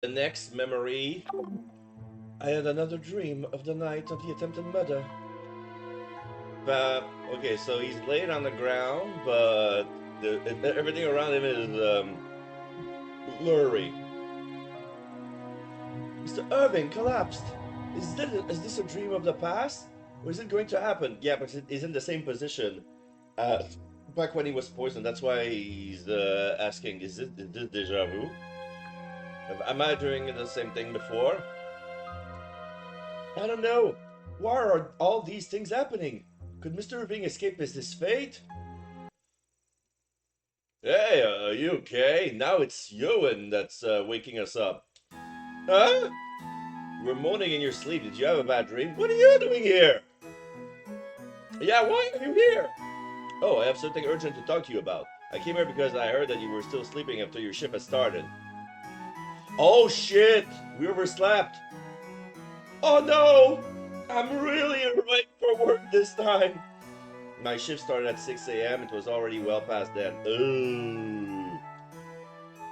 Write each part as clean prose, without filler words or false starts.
The next memory. I had another dream of the night of the attempted murder. But okay, so he's laid on the ground, but everything around him is blurry. Mr. Irving collapsed. Is this a dream of the past, or is it going to happen? Yeah, but he's in the same position back when he was poisoned. That's why he's asking: is this deja vu? Am I doing the same thing before? I don't know. Why are all these things happening? Could Mr. Irving escape his fate? Hey, are you okay? Now it's Ewan that's waking us up. Huh? You were moaning in your sleep. Did you have a bad dream? What are you doing here? Yeah, why are you here? Oh, I have something urgent to talk to you about. I came here because I heard that you were still sleeping after your ship had started. Oh shit! We overslept. Oh no! I'm really late for work this time. My shift started at 6 a.m. It was already well past then. Ooh.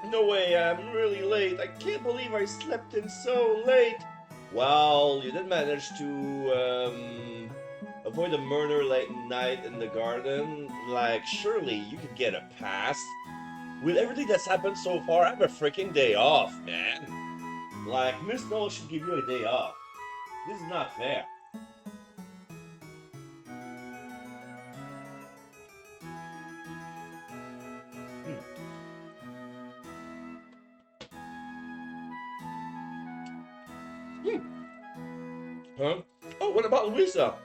No way, I'm really late. I can't believe I slept in so late. Well, you did manage to avoid a murder late night in the garden. Like, surely you could get a pass. With everything that's happened so far, I have a freaking day off, man. Like, Miss Knoll should give you a day off. This is not fair. Hmm. Hmm. Huh? Oh, what about Louisa?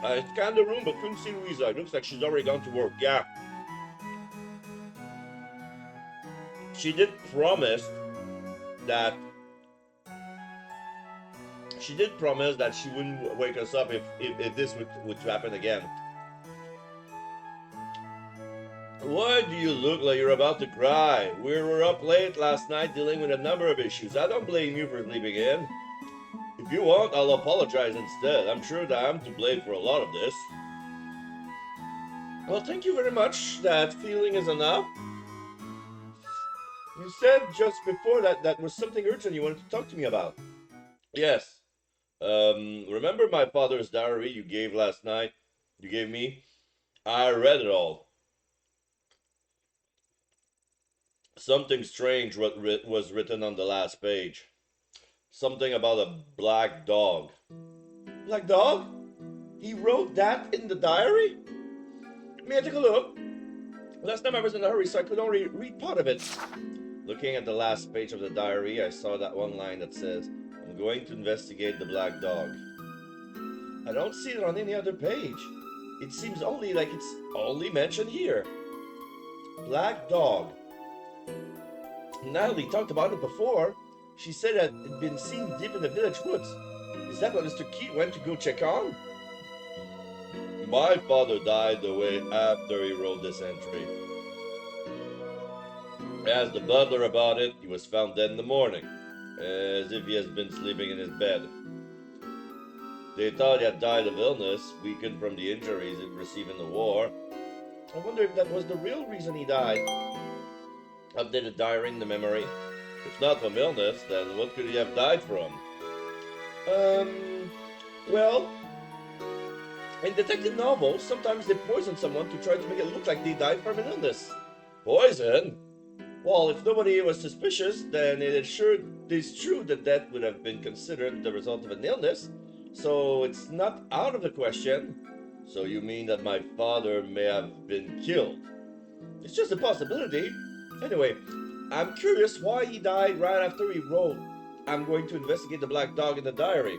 I scanned the room but couldn't see Louisa. It looks like she's already gone to work. Yeah. She did promise that she wouldn't wake us up if this would happen again. Why do you look like you're about to cry? We were up late last night dealing with a number of issues. I don't blame you for sleeping in. If you want, I'll apologize instead. I'm sure that I'm to blame for a lot of this. Well, thank you very much. That feeling is enough. You said just before that was something urgent you wanted to talk to me about. Yes. Remember my father's diary you gave last night? You gave me? I read it all. Something strange was written on the last page. Something about a black dog. Black dog? He wrote that in the diary? May I take a look? Last time I was in a hurry, so I could only read part of it. Looking at the last page of the diary, I saw that one line that says, I'm going to investigate the black dog. I don't see it on any other page. It seems only like it's only mentioned here. Black dog. Natalie talked about it before. She said that it had been seen deep in the village woods. Is that what Mr. Keith went to go check on? My father died the way after he wrote this entry. I asked the butler about it. He was found dead in the morning, as if he has been sleeping in his bed. They thought he had died of illness, weakened from the injuries he received in the war. I wonder if that was the real reason he died. Updated diary in the memory. If not from illness, then what could he have died from? Well, in detective novels, sometimes they poison someone to try to make it look like they died from an illness. Poison? Well, if nobody was suspicious, then it is true that death would have been considered the result of an illness, so it's not out of the question. So you mean that my father may have been killed? It's just a possibility. Anyway, I'm curious why he died right after he wrote, I'm going to investigate the black dog in the diary.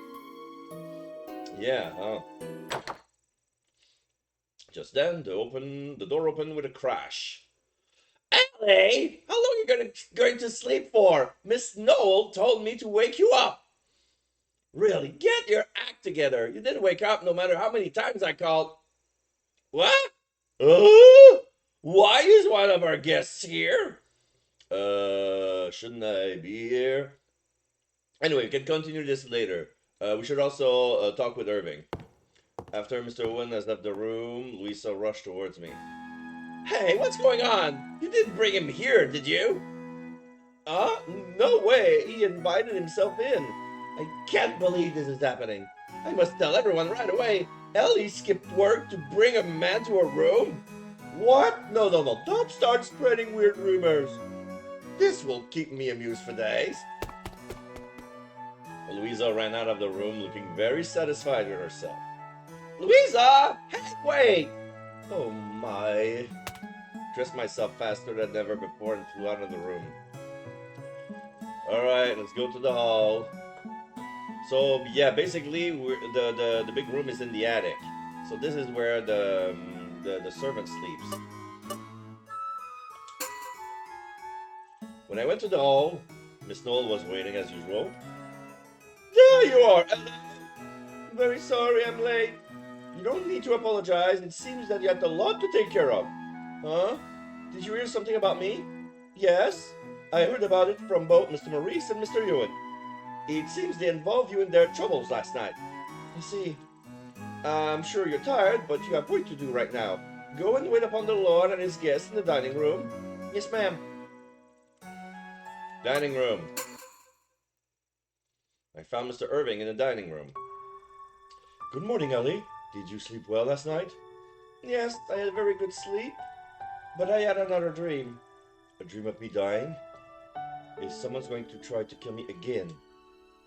Yeah, huh? Just then, the door opened with a crash. Ellie, how long are you going to sleep for? Miss Noel told me to wake you up. Really, get your act together. You didn't wake up no matter how many times I called. What? Why is one of our guests here? Shouldn't I be here? Anyway, we can continue this later. We should also talk with Irving. After Mr. Owen has left the room, Louisa rushed towards me. Hey, what's going on? You didn't bring him here, did you? Uh, no way. He invited himself in. I can't believe this is happening. I must tell everyone right away. Ellie skipped work to bring a man to her room? What? No, no, no. Don't start spreading weird rumors. This will keep me amused for days. Louisa ran out of the room looking very satisfied with herself. Louisa! Hey, wait! Oh my. Dressed myself faster than ever before and flew out of the room. Alright, let's go to the hall. So, yeah, basically, the big room is in the attic. So this is where the servant sleeps. When I went to the hall, Miss Knoll was waiting as usual. There you are, Ella! I'm very sorry I'm late. You don't need to apologize. It seems that you had a lot to take care of. Huh? Did you hear something about me? Yes. I heard about it from both Mr. Maurice and Mr. Ewan. It seems they involved you in their troubles last night. I see. I'm sure you're tired, but you have work to do right now. Go and wait upon the Lord and his guests in the dining room. Yes, ma'am. Dining room. I found Mr. Irving in the dining room. Good morning, Ellie. Did you sleep well last night? Yes, I had a very good sleep, but I had another dream. A dream of me dying? Is someone's going to try to kill me again?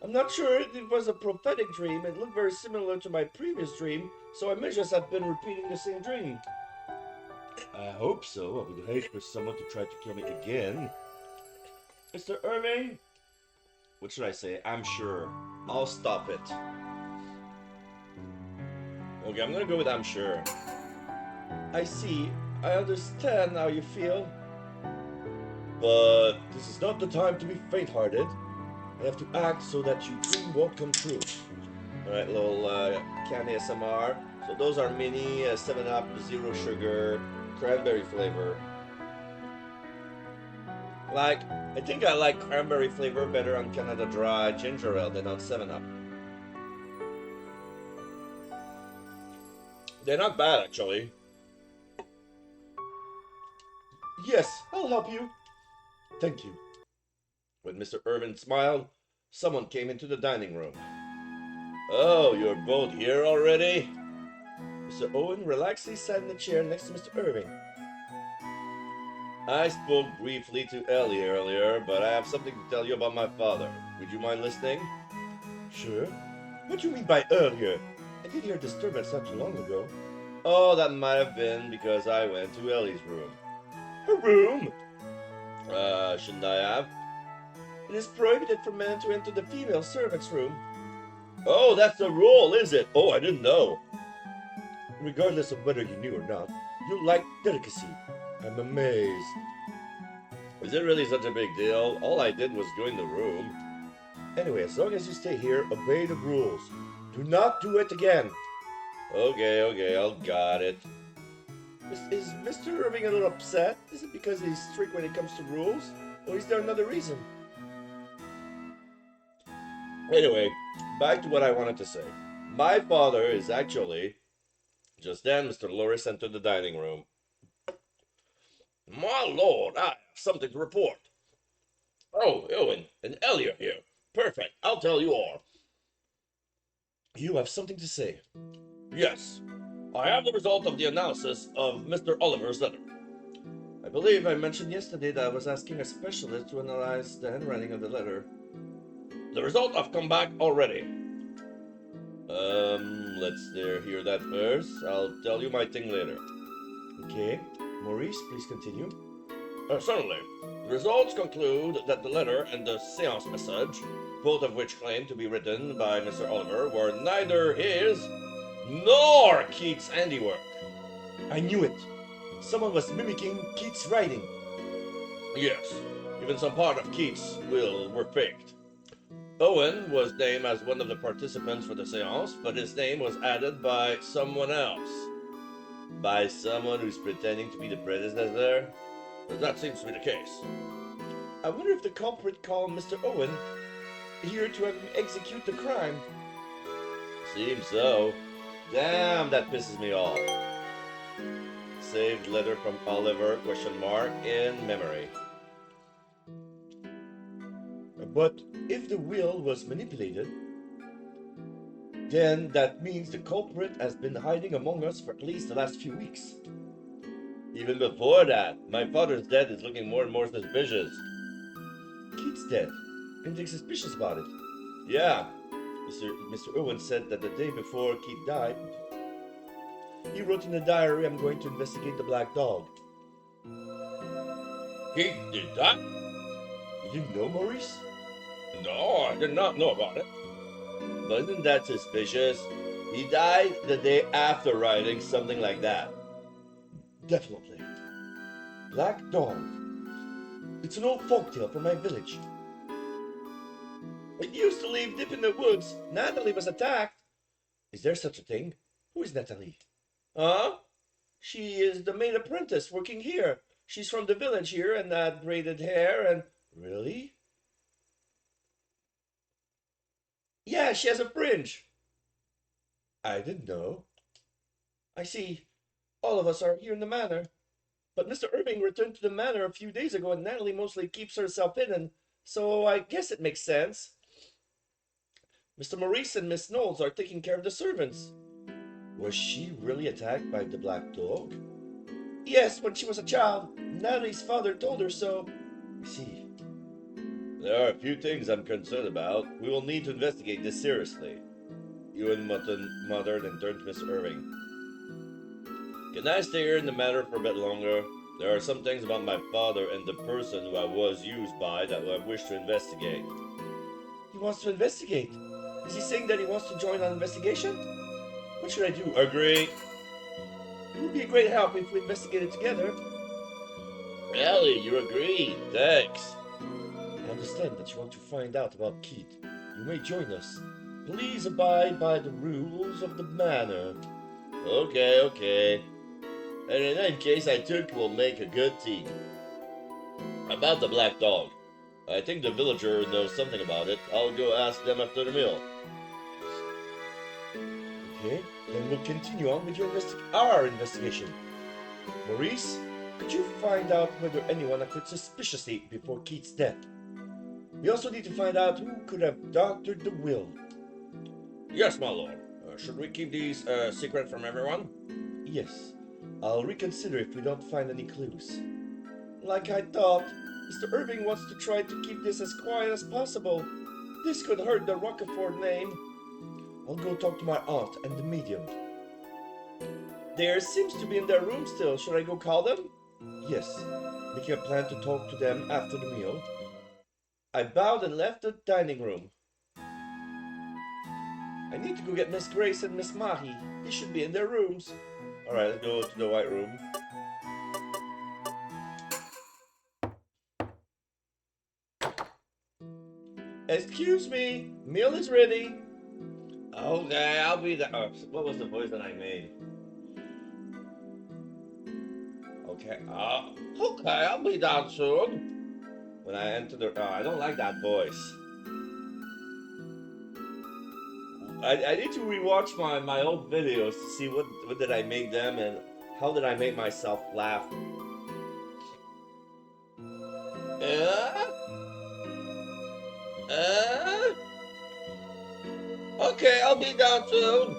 I'm not sure if it was a prophetic dream. It looked very similar to my previous dream, so I may just have been repeating the same dream. I hope so. I would hate for someone to try to kill me again. Mr. Irving? What should I say? I'm sure. I'll stop it. Okay, I'm gonna go with I'm sure. I see. I understand how you feel. But this is not the time to be faint-hearted. I have to act so that your dream won't come true. Alright, little can ASMR. So those are mini 7-Up, zero sugar, cranberry flavor. I think I like cranberry flavor better on Canada Dry ginger ale than on 7-Up. They're not bad, actually. Yes, I'll help you. Thank you. When Mr. Irving smiled, someone came into the dining room. Oh, you're both here already? Mr. Owen relaxedly sat in the chair next to Mr. Irving. I spoke briefly to Ellie earlier, but I have something to tell you about my father. Would you mind listening? Sure. What do you mean by earlier? I did hear disturbance not too long ago. Oh, that might have been because I went to Ellie's room. Her room? Shouldn't I have? It is prohibited for men to enter the female servant's room. Oh, that's the rule, is it? Oh, I didn't know. Regardless of whether you knew or not, you like delicacy. I'm amazed. Is it really such a big deal? All I did was go in the room. Anyway, as long as you stay here, obey the rules. Do not do it again. Okay, I'll got it. Is Mr. Irving a little upset? Is it because he's strict when it comes to rules? Or is there another reason? Anyway, back to what I wanted to say. My father is actually... Just then, Mr. Loris entered the dining room. My lord, I have something to report. Oh, Owen and Ellie are here. Perfect, I'll tell you all. You have something to say? Yes. I have the result of the analysis of Mr. Oliver's letter. I believe I mentioned yesterday that I was asking a specialist to analyze the handwriting of the letter. The result have come back already. Let's hear that first. I'll tell you my thing later. Okay. Maurice, please continue. Certainly. The results conclude that the letter and the seance message, both of which claim to be written by Mr. Oliver, were neither his nor Keats' handiwork. I knew it. Someone was mimicking Keats' writing. Yes, even some part of Keats' will were faked. Owen was named as one of the participants for the seance, but his name was added by someone else. By someone who's pretending to be the predecessor? That seems to be the case. I wonder if the culprit called Mr. Owen here to have him execute the crime. Seems so. Damn, that pisses me off. saved letter from Oliver, question mark, in memory. But if the will was manipulated, then that means the culprit has been hiding among us for at least the last few weeks. Even before that, my father's death is looking more and more suspicious. Keith's dead. Anything suspicious about it? Yeah. Mr. Owen said that the day before Keith died, he wrote in the diary, "I'm going to investigate the black dog." Keith did that? You didn't know, Maurice? No, I did not know about it. But isn't that suspicious? He died the day after writing something like that. Definitely. Black dog. It's an old folktale from my village. It used to live deep in the woods. Natalie was attacked. Is there such a thing? Who is Natalie? Huh? She is the maid apprentice working here. She's from the village here and had braided hair and... Really? Yeah, she has a fringe. I didn't know. I see. All of us are here in the manor. But Mr. Irving returned to the manor a few days ago and Natalie mostly keeps herself hidden, so I guess it makes sense. Mr. Maurice and Miss Knowles are taking care of the servants. Was she really attacked by the black dog? Yes, when she was a child. Natalie's father told her so. I see. There are a few things I'm concerned about. We will need to investigate this seriously. Ewan muttered and turned to Mr. Irving. Can I stay here in the manor for a bit longer? There are some things about my father and the person who I was used by that I wish to investigate. He wants to investigate? Is he saying that he wants to join an investigation? What should I do? Agree. It would be a great help if we investigated together. Really, you agree? Thanks. I understand that you want to find out about Keith. You may join us. Please abide by the rules of the manor. Okay. And in that case, I think we'll make a good team. About the black dog. I think the villager knows something about it. I'll go ask them after the meal. Okay, then we'll continue on with our investigation. Maurice, could you find out whether anyone acted suspiciously before Keith's death? We also need to find out who could have doctored the will. Yes, my lord. Should we keep these secret from everyone? Yes. I'll reconsider if we don't find any clues. Like I thought, Mr. Irving wants to try to keep this as quiet as possible. This could hurt the Roquefort name. I'll go talk to my aunt and the medium. There seems to be in their room still. Should I go call them? Yes, making a plan to talk to them after the meal. I bowed and left the dining room. I need to go get Miss Grace and Miss Mahi. They should be in their rooms. Alright, let's go to the white room. Excuse me, meal is ready. Okay, I'll be there. Oh, what was the voice that I made? Okay, I'll be down soon. When I enter the... Oh, I don't like that voice. I need to rewatch my old videos to see what did I make them and how did I make myself laugh. Okay, I'll be down soon.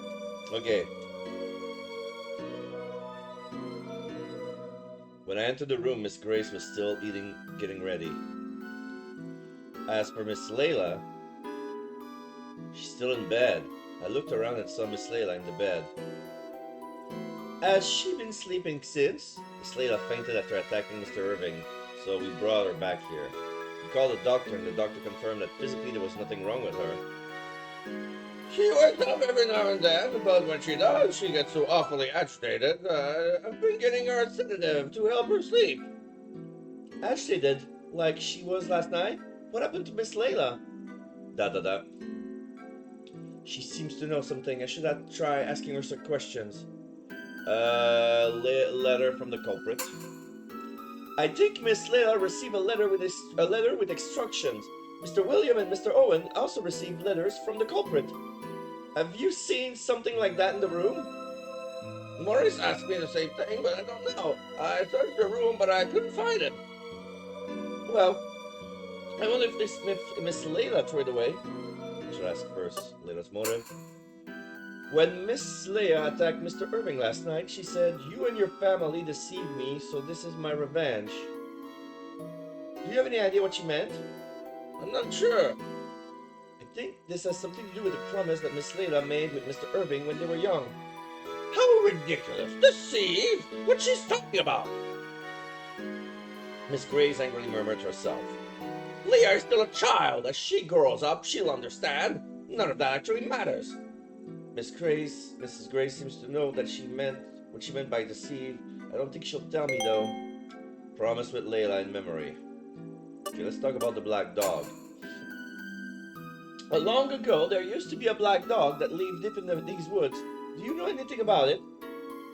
Okay. When I entered the room, Miss Grace was still getting ready. As for Miss Layla, she's still in bed. I looked around and saw Miss Layla in the bed. Has she been sleeping since? Miss Layla fainted after attacking Mr. Irving, so we brought her back here. We called the doctor, and the doctor confirmed that physically there was nothing wrong with her. She wakes up every now and then, but when she does, she gets so awfully agitated. I've been getting her a sedative to help her sleep. Agitated? Like she was last night? What happened to Miss Layla? She seems to know something. I should try asking her some questions. Letter from the culprit. I think Miss Layla received a letter with instructions. Mr. William and Mr. Owen also received letters from the culprit. Have you seen something like that in the room? Maurice asked me the same thing, but I don't know. I searched the room, but I couldn't find it. Well, I wonder if Miss Layla threw it away. I should ask first Layla's motive. When Miss Leia attacked Mr. Irving last night, she said, "You and your family deceived me, so this is my revenge." Do you have any idea what she meant? I'm not sure. I think this has something to do with the promise that Miss Leila made with Mr. Irving when they were young. How ridiculous! Deceive? What she's talking about? Miss Grace angrily murmured to herself. Leah is still a child. As she grows up, she'll understand. None of that actually matters. Mrs. Grace seems to know that what she meant by deceive. I don't think she'll tell me though. Promise with Layla in memory. Okay, let's talk about the black dog. Long ago, there used to be a black dog that lived deep in these woods. Do you know anything about it?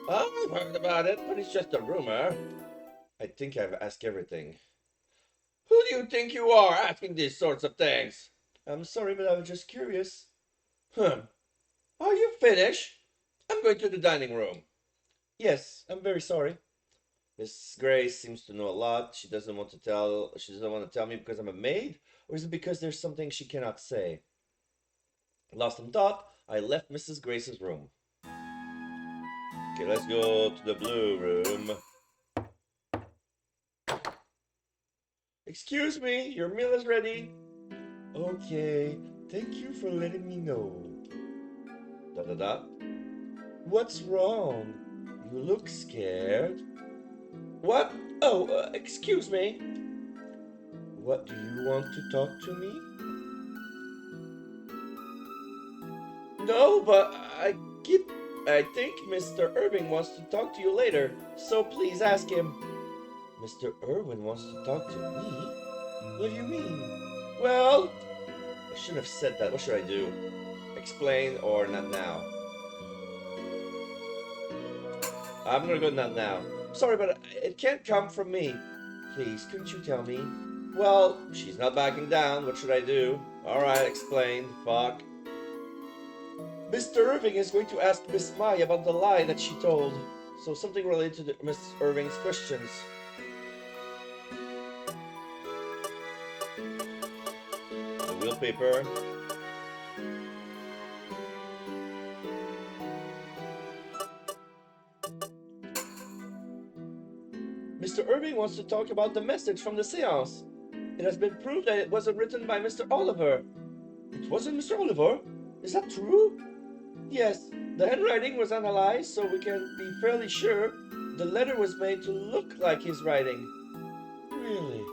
I've heard about it, but it's just a rumor. I think I've asked everything. Who do you think you are asking these sorts of things? I'm sorry, but I was just curious. Are you finished? I'm going to the dining room. Yes, I'm very sorry. Miss Grace seems to know a lot. She doesn't want to tell me because I'm a maid, or is it because there's something she cannot say? Lost in thought, I left Mrs. Grace's room. Okay, let's go to the blue room. Excuse me, your meal is ready. Okay, thank you for letting me know. Da da da. What's wrong? You look scared. What? Oh, excuse me. What, do you want to talk to me? No, but I think Mr. Irving wants to talk to you later, so please ask him. Mr. Irwin wants to talk to me? What do you mean? Well, I shouldn't have said that. What should I do? Explain or not now? I'm gonna go not now. Sorry, but it can't come from me. Please, couldn't you tell me? Well, she's not backing down. What should I do? Alright, explain. Fuck. Mr. Irving is going to ask Miss Mai about the lie that she told. So something related to Miss Irving's questions. The wallpaper. Mr. Irving wants to talk about the message from the seance. It has been proved that it wasn't written by Mr. Oliver. It wasn't Mr. Oliver? Is that true? Yes, the handwriting was analyzed, so we can be fairly sure the letter was made to look like his writing. Really?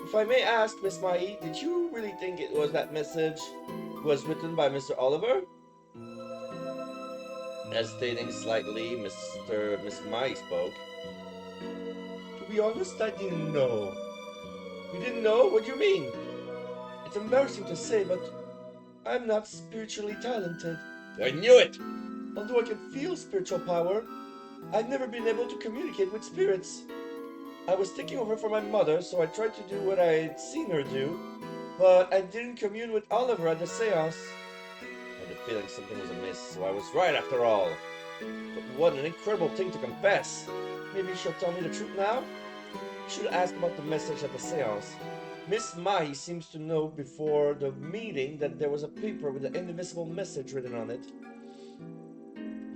If I may ask, Miss Mai, did you really think it was that message was written by Mr. Oliver? Hesitating slightly, Miss Mai spoke. To be honest, I didn't know. You didn't know? What do you mean? It's embarrassing to say, but I'm not spiritually talented. I knew it! Although I can feel spiritual power, I've never been able to communicate with spirits. I was taking over for my mother, so I tried to do what I'd seen her do, but I didn't commune with Oliver at the seance. I had a feeling something was amiss, so I was right after all. But what an incredible thing to confess! Maybe she'll tell me the truth now? I should ask about the message at the seance. Miss Mai seems to know before the meeting that there was a paper with an invisible message written on it.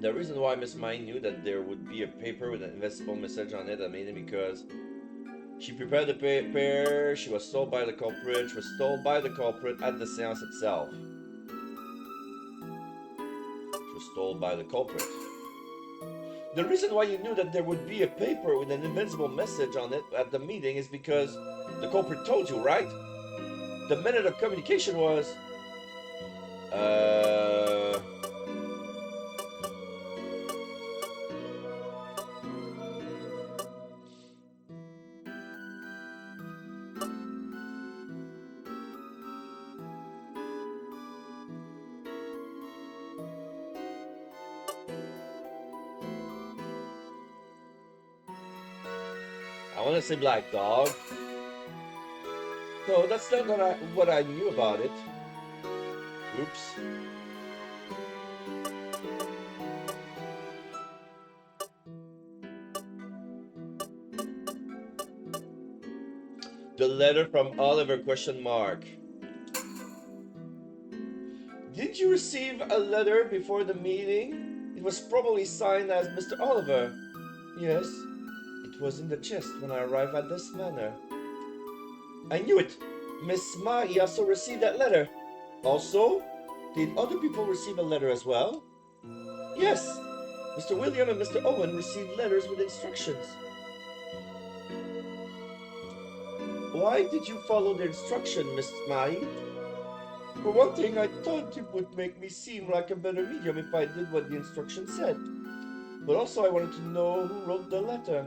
The reason why Miss Mai knew that there would be a paper with an invisible message on it, I mean, because she prepared the paper, she was told by the culprit, at the seance itself. She was told by the culprit. The reason why you knew that there would be a paper with an invisible message on it at the meeting is because the culprit told you, right? The method of communication was... I want to say black dog. No, that's not what I knew about it. Oops. The letter from Oliver, question mark. Did you receive a letter before the meeting? It was probably signed as Mr. Oliver. Yes, it was in the chest when I arrived at this manor. I knew it. Miss Mahi also received that letter. Also, did other people receive a letter as well? Yes, Mr. William and Mr. Owen received letters with instructions. Why did you follow the instruction, Miss Mahi? For one thing, I thought it would make me seem like a better medium if I did what the instruction said. But also I wanted to know who wrote the letter.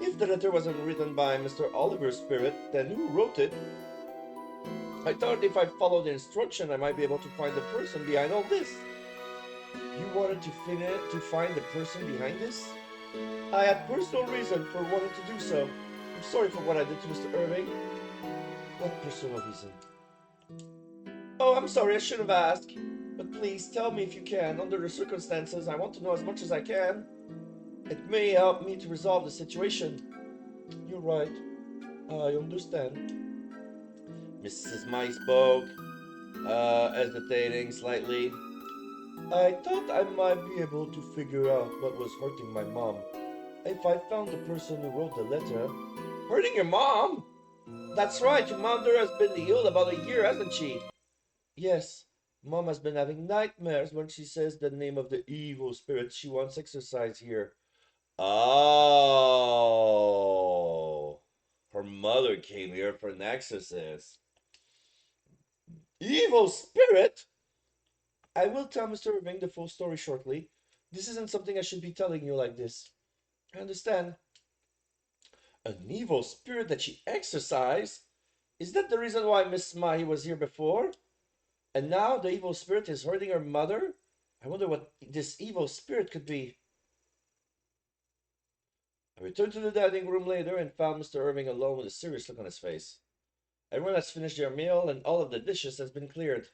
If the letter wasn't written by Mr. Oliver's spirit, then who wrote it? I thought if I followed the instruction, I might be able to find the person behind all this. You wanted to find the person behind this? I had personal reason for wanting to do so. I'm sorry for what I did to Mr. Irving. What personal reason? Oh, I'm sorry, I should have asked. But please, tell me if you can. Under the circumstances, I want to know as much as I can. It may help me to resolve the situation. You're right. I understand. Mrs. Mai spoke, hesitating slightly. I thought I might be able to figure out what was hurting my mom. If I found the person who wrote the letter. Hurting your mom? That's right, your mother has been ill about a year, hasn't she? Yes, Mom has been having nightmares when she says the name of the evil spirit she wants exorcised here. Oh, her mother came here for an exorcist. Evil spirit? I will tell Mr. Irving the full story shortly. This isn't something I should be telling you like this. I understand. An evil spirit that she exorcised? Is that the reason why Miss Mahi was here before? And now the evil spirit is hurting her mother? I wonder what this evil spirit could be. I returned to the dining room later and found Mr. Irving alone with a serious look on his face. Everyone has finished their meal and all of the dishes has been cleared.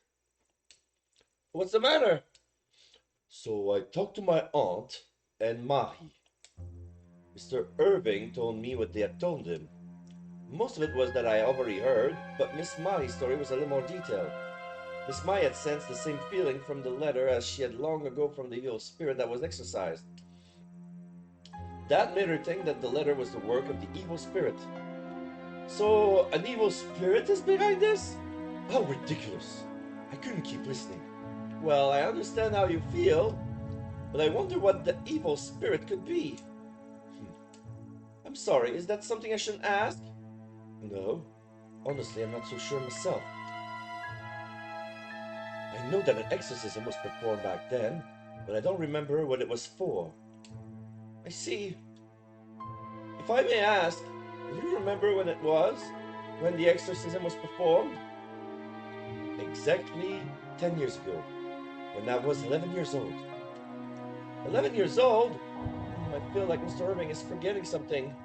What's the matter? So I talked to my aunt and Mahi. Mr. Irving told me what they had told him. Most of it was that I already heard, but Miss Mahi's story was a little more detailed. Miss Mai had sensed the same feeling from the letter as she had long ago from the evil spirit that was exorcised. That made her think that the letter was the work of the evil spirit. So, an evil spirit is behind this? How ridiculous. I couldn't keep listening. Well, I understand how you feel, but I wonder what the evil spirit could be. I'm sorry, is that something I shouldn't ask? No. Honestly, I'm not so sure myself. I know that an exorcism was performed back then, but I don't remember what it was for. I see. If I may ask, do you remember when it was? When the exorcism was performed? Exactly 10 years ago, when I was 11 years old. 11 years old? I feel like Mr. Irving is forgetting something.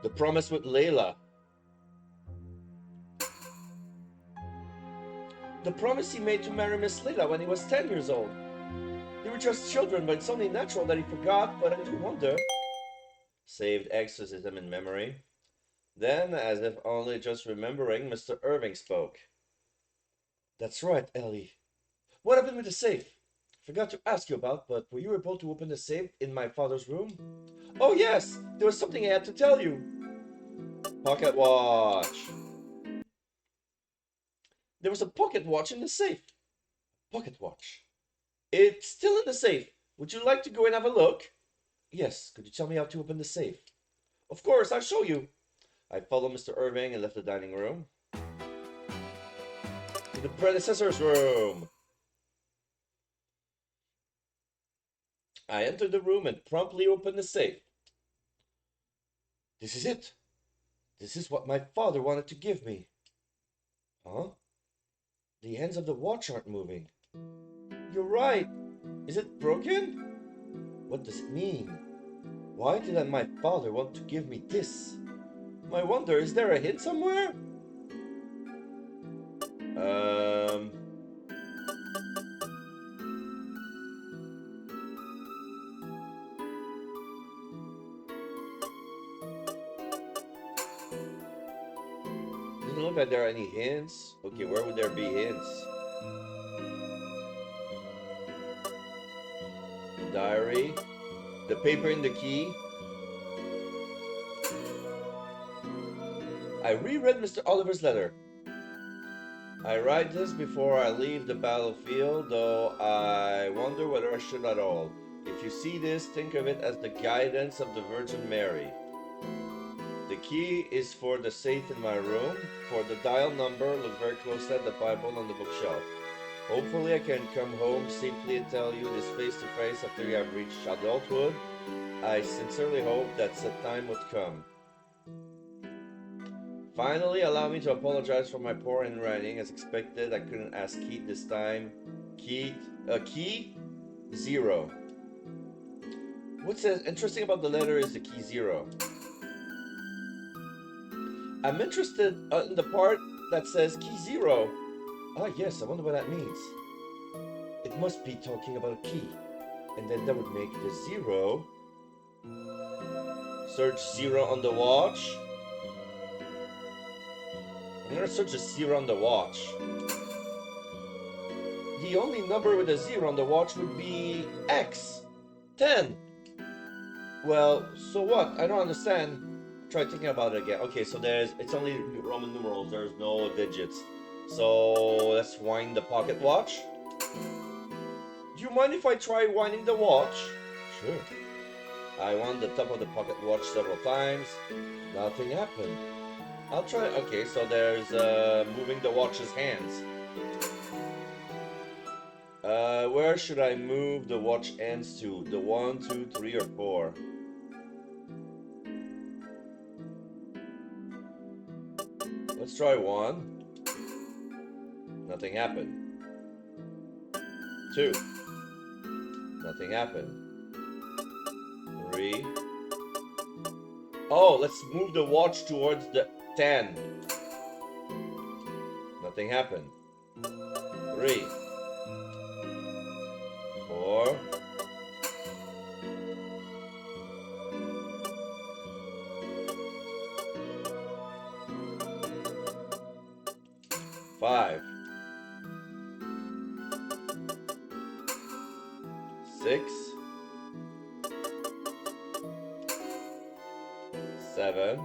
The promise with Layla. The promise he made to marry Miss Layla when he was 10 years old. They were just children, but it's only natural that he forgot, but I do wonder. Saved exorcism in memory. Then, as if only just remembering, Mr. Irving spoke. That's right, Ellie. What happened with the safe? Forgot to ask you about, but were you able to open the safe in my father's room? Oh yes, there was something I had to tell you. Pocket watch. There was a pocket watch in the safe. Pocket watch. It's still in the safe. Would you like to go and have a look? Yes, could you tell me how to open the safe? Of course, I'll show you. I followed Mr. Irving and left the dining room. To the predecessor's room. I entered the room and promptly opened the safe. This is it. This is what my father wanted to give me. Huh? The ends of the watch aren't moving. You're right. Is it broken? What does it mean? Why did my father want to give me this? I wonder, is there a hint somewhere? Um... Doesn't look like there are any hints. Okay, where would there be hints? Diary. The paper in the key. I reread Mr. Oliver's letter. I write this before I leave the battlefield, though I wonder whether I should at all. If you see this, think of it as the guidance of the Virgin Mary. The key is for the safe in my room. For the dial number, look very closely at the Bible on the bookshelf. Hopefully I can come home safely and tell you this face to face after you have reached adulthood. I sincerely hope that such time would come. Finally, allow me to apologize for my poor handwriting. As expected, I couldn't ask Keith this time. Key 0. What's interesting about the letter is the key 0. I'm interested in the part that says key 0. Ah, yes, I wonder what that means. It must be talking about a key. And then that would make the 0. Search 0 on the watch. I'm gonna search a 0 on the watch. The only number with a 0 on the watch would be X. 10. Well, so what? I don't understand. Try thinking about it again. Okay, so it's only Roman numerals. There's no digits. So let's wind the pocket watch. Do you mind if I try winding the watch? Sure. I wound the top of the pocket watch several times. Nothing happened. I'll try. Okay, so there's moving the watch's hands. Where should I move the watch ends to? The 1, 2, 3, or 4? Let's try 1. Nothing happened. 2. Nothing happened. 3. Oh, let's move the watch towards the 10. Nothing happened. 3. 4. 5. 6. 7.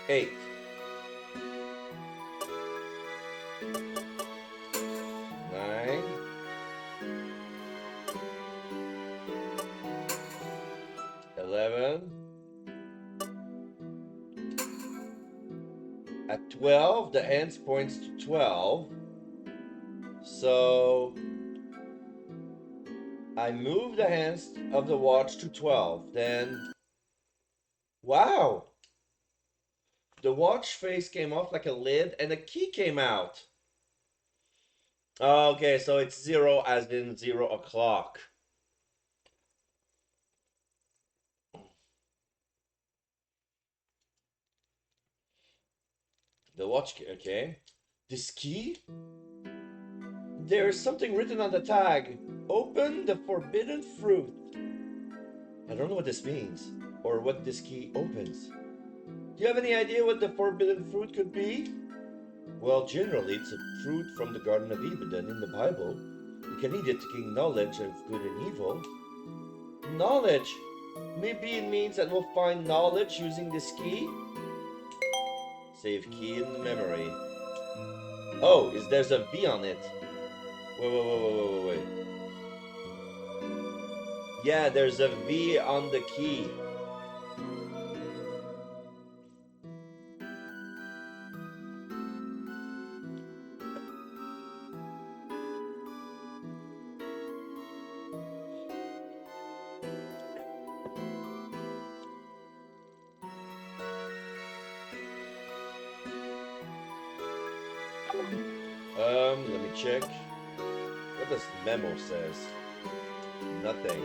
8. 9. 11. At 12, the hands points to 12. So I move the hands of the watch to 12. Then, wow! The watch face came off like a lid and a key came out. Okay, so it's 0 as in 0 o'clock. The watch key, okay. This key? There is something written on the tag. Open the forbidden fruit. I don't know what this means or what this key opens. Do you have any idea what the forbidden fruit could be? Well, generally it's a fruit from the Garden of Eden in the Bible. You can eat it to gain knowledge of good and evil. Knowledge? Maybe it means that we'll find knowledge using this key? Save key in the memory. Oh, there's a V on it. Wait. Yeah, there's a V on the key. Let me check. What does memo says? Nothing.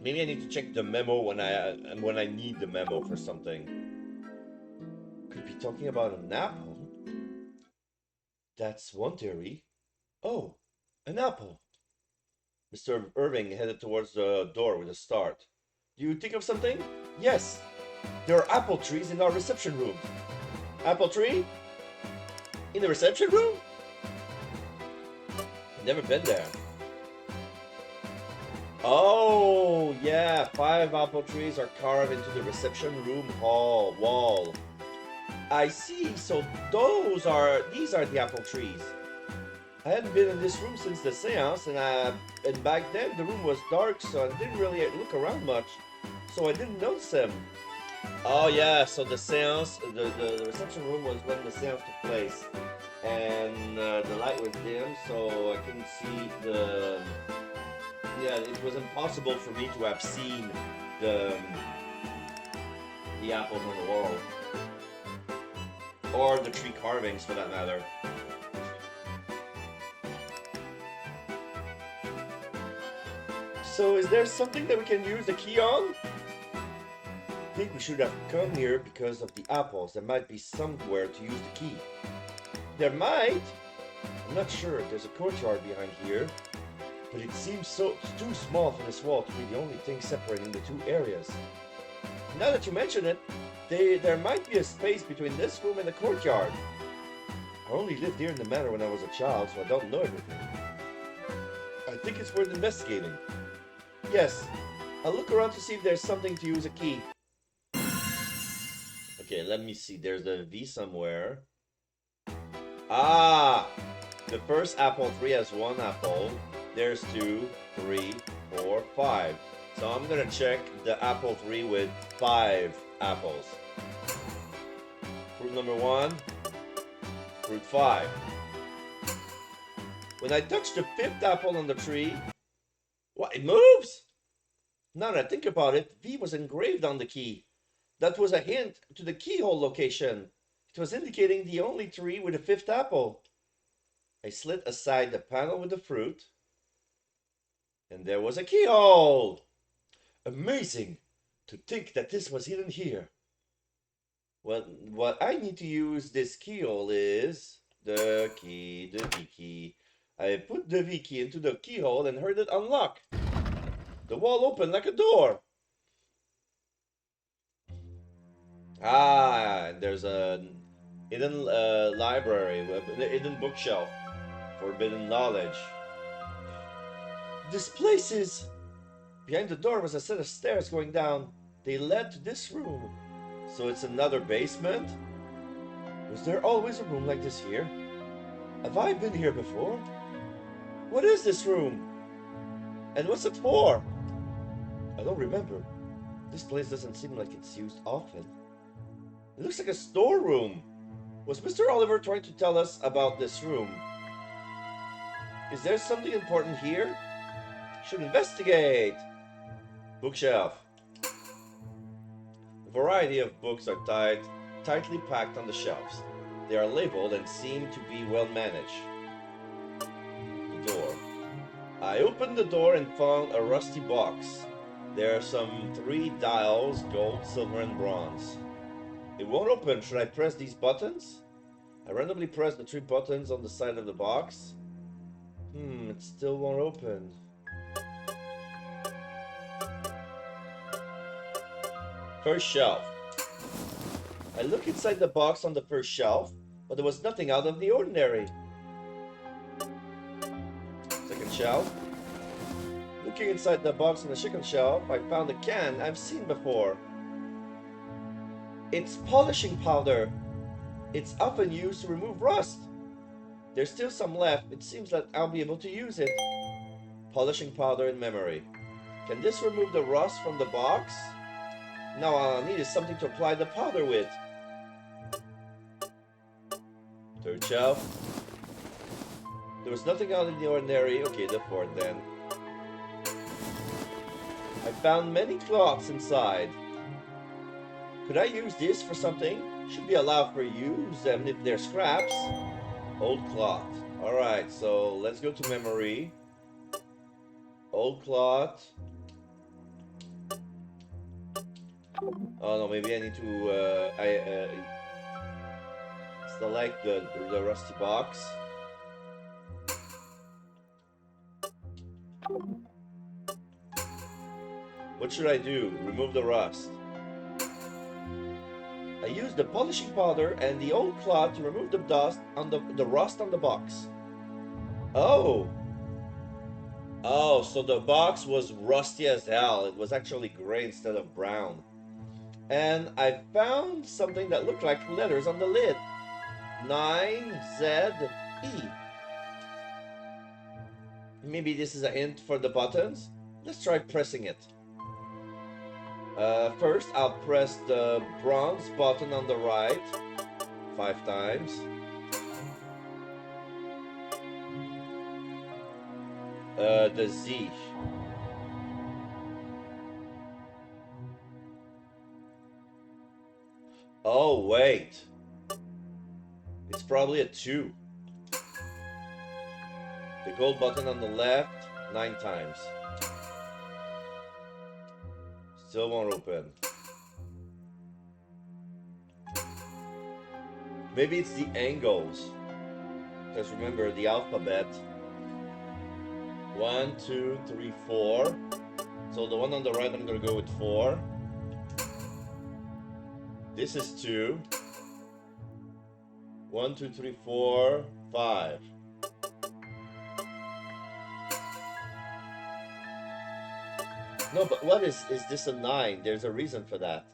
Maybe I need to check the memo when I need the memo for something. Could be talking about an apple. That's one theory. Oh, an apple. Mr. Irving headed towards the door with a start. Do you think of something? Yes. There are apple trees in our reception room. Apple tree? In the reception room? Never been there. Oh, yeah. 5 apple trees are carved into the reception room wall. I see. So these are the apple trees. I hadn't been in this room since the seance, and back then the room was dark, so I didn't really look around much. So I didn't notice them. Oh yeah, so the seance, the reception room was when the seance took place. And the light was dim, so I couldn't see the... Yeah, it was impossible for me to have seen the apples on the wall. Or the tree carvings, for that matter. So is there something that we can use the key on? I think we should have come here because of the apples. There might be somewhere to use the key. There might. I'm not sure. There's a courtyard behind here, but it seems too small for this wall to be the only thing separating the two areas. Now that you mention it, there might be a space between this room and the courtyard. I only lived here in the manor when I was a child, so I don't know everything. I think it's worth investigating. Yes, I'll look around to see if there's something to use a key. Okay, let me see. There's a V somewhere. Ah! The first apple tree has 1 apple. There's 2, 3, 4, 5. So I'm gonna check the apple tree with 5 apples. Fruit number 1. Fruit 5. When I touch the 5th apple on the tree... What? It moves? Now that I think about it, V was engraved on the key. That was a hint to the keyhole location. It was indicating the only tree with a 5th apple. I slid aside the panel with the fruit, and there was a keyhole! Amazing! To think that this was hidden here. Well, what I need to use this keyhole is the V key. I put the V key into the keyhole and heard it unlock. The wall opened like a door. Ah, there's a hidden library, a hidden bookshelf. Forbidden knowledge. This place is... Behind the door was a set of stairs going down. They led to this room. So it's another basement? Was there always a room like this here? Have I been here before? What is this room? And what's it for? I don't remember. This place doesn't seem like it's used often. It looks like a storeroom. Was Mr. Oliver trying to tell us about this room? Is there something important here? Should investigate. Bookshelf. A variety of books are tightly packed on the shelves. They are labeled and seem to be well managed. The door. I opened the door and found a rusty box. There are some 3 dials, gold, silver, and bronze. It won't open. Should I press these buttons? I randomly pressed the 3 buttons on the side of the box. It still won't open. First shelf. I look inside the box on the first shelf, but there was nothing out of the ordinary. Second shelf. Looking inside the box on the second shelf, I found a can I've seen before. It's polishing powder. It's often used to remove rust. There's still some left. It seems that I'll be able to use it. Polishing powder in memory. Can this remove the rust from the box? Now all I need is something to apply the powder with. Third shelf. There was nothing out of the ordinary. Okay, the fourth then. I found many cloths inside. Could I use this for something? Should be allowed for use, even if they're scraps. Old cloth. Alright, so let's go to memory. Old cloth. Oh no, maybe I need to select the rusty box. What should I do? Remove the rust. I used the polishing powder and the old cloth to remove the dust on the rust on the box. Oh. Oh, so the box was rusty as hell. It was actually gray instead of brown. And I found something that looked like letters on the lid. 9ZE. Maybe this is a hint for the buttons. Let's try pressing it. First, I'll press the bronze button on the right 5 times. The Z. Oh, wait. It's probably a 2. The gold button on the left 9 times. Still won't open. Maybe it's the angles. Because remember, the alphabet. 1, 2, 3, 4. So the one on the right, I'm going to go with 4. This is 2. 1, 2, 3, 4, 5. No, but what is this a 9? There's a reason for that.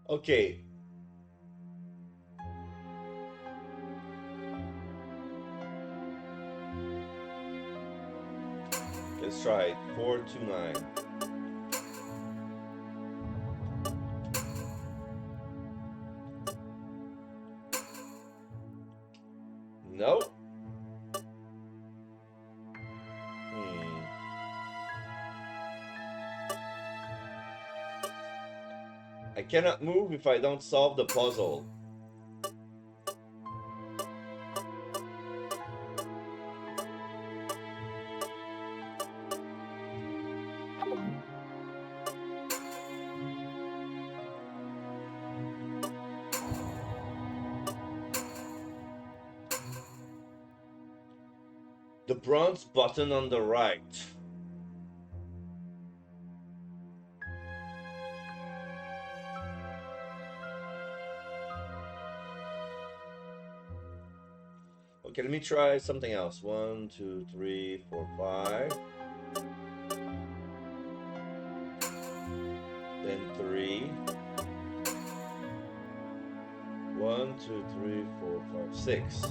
Okay. Let's try it. 4, 2, 9. Nope. I cannot move if I don't solve the puzzle. The bronze button on the right. Okay, let me try something else. 1, 2, 3, 4, 5. Then 3. 1, 2, 3, 4, 5, 6.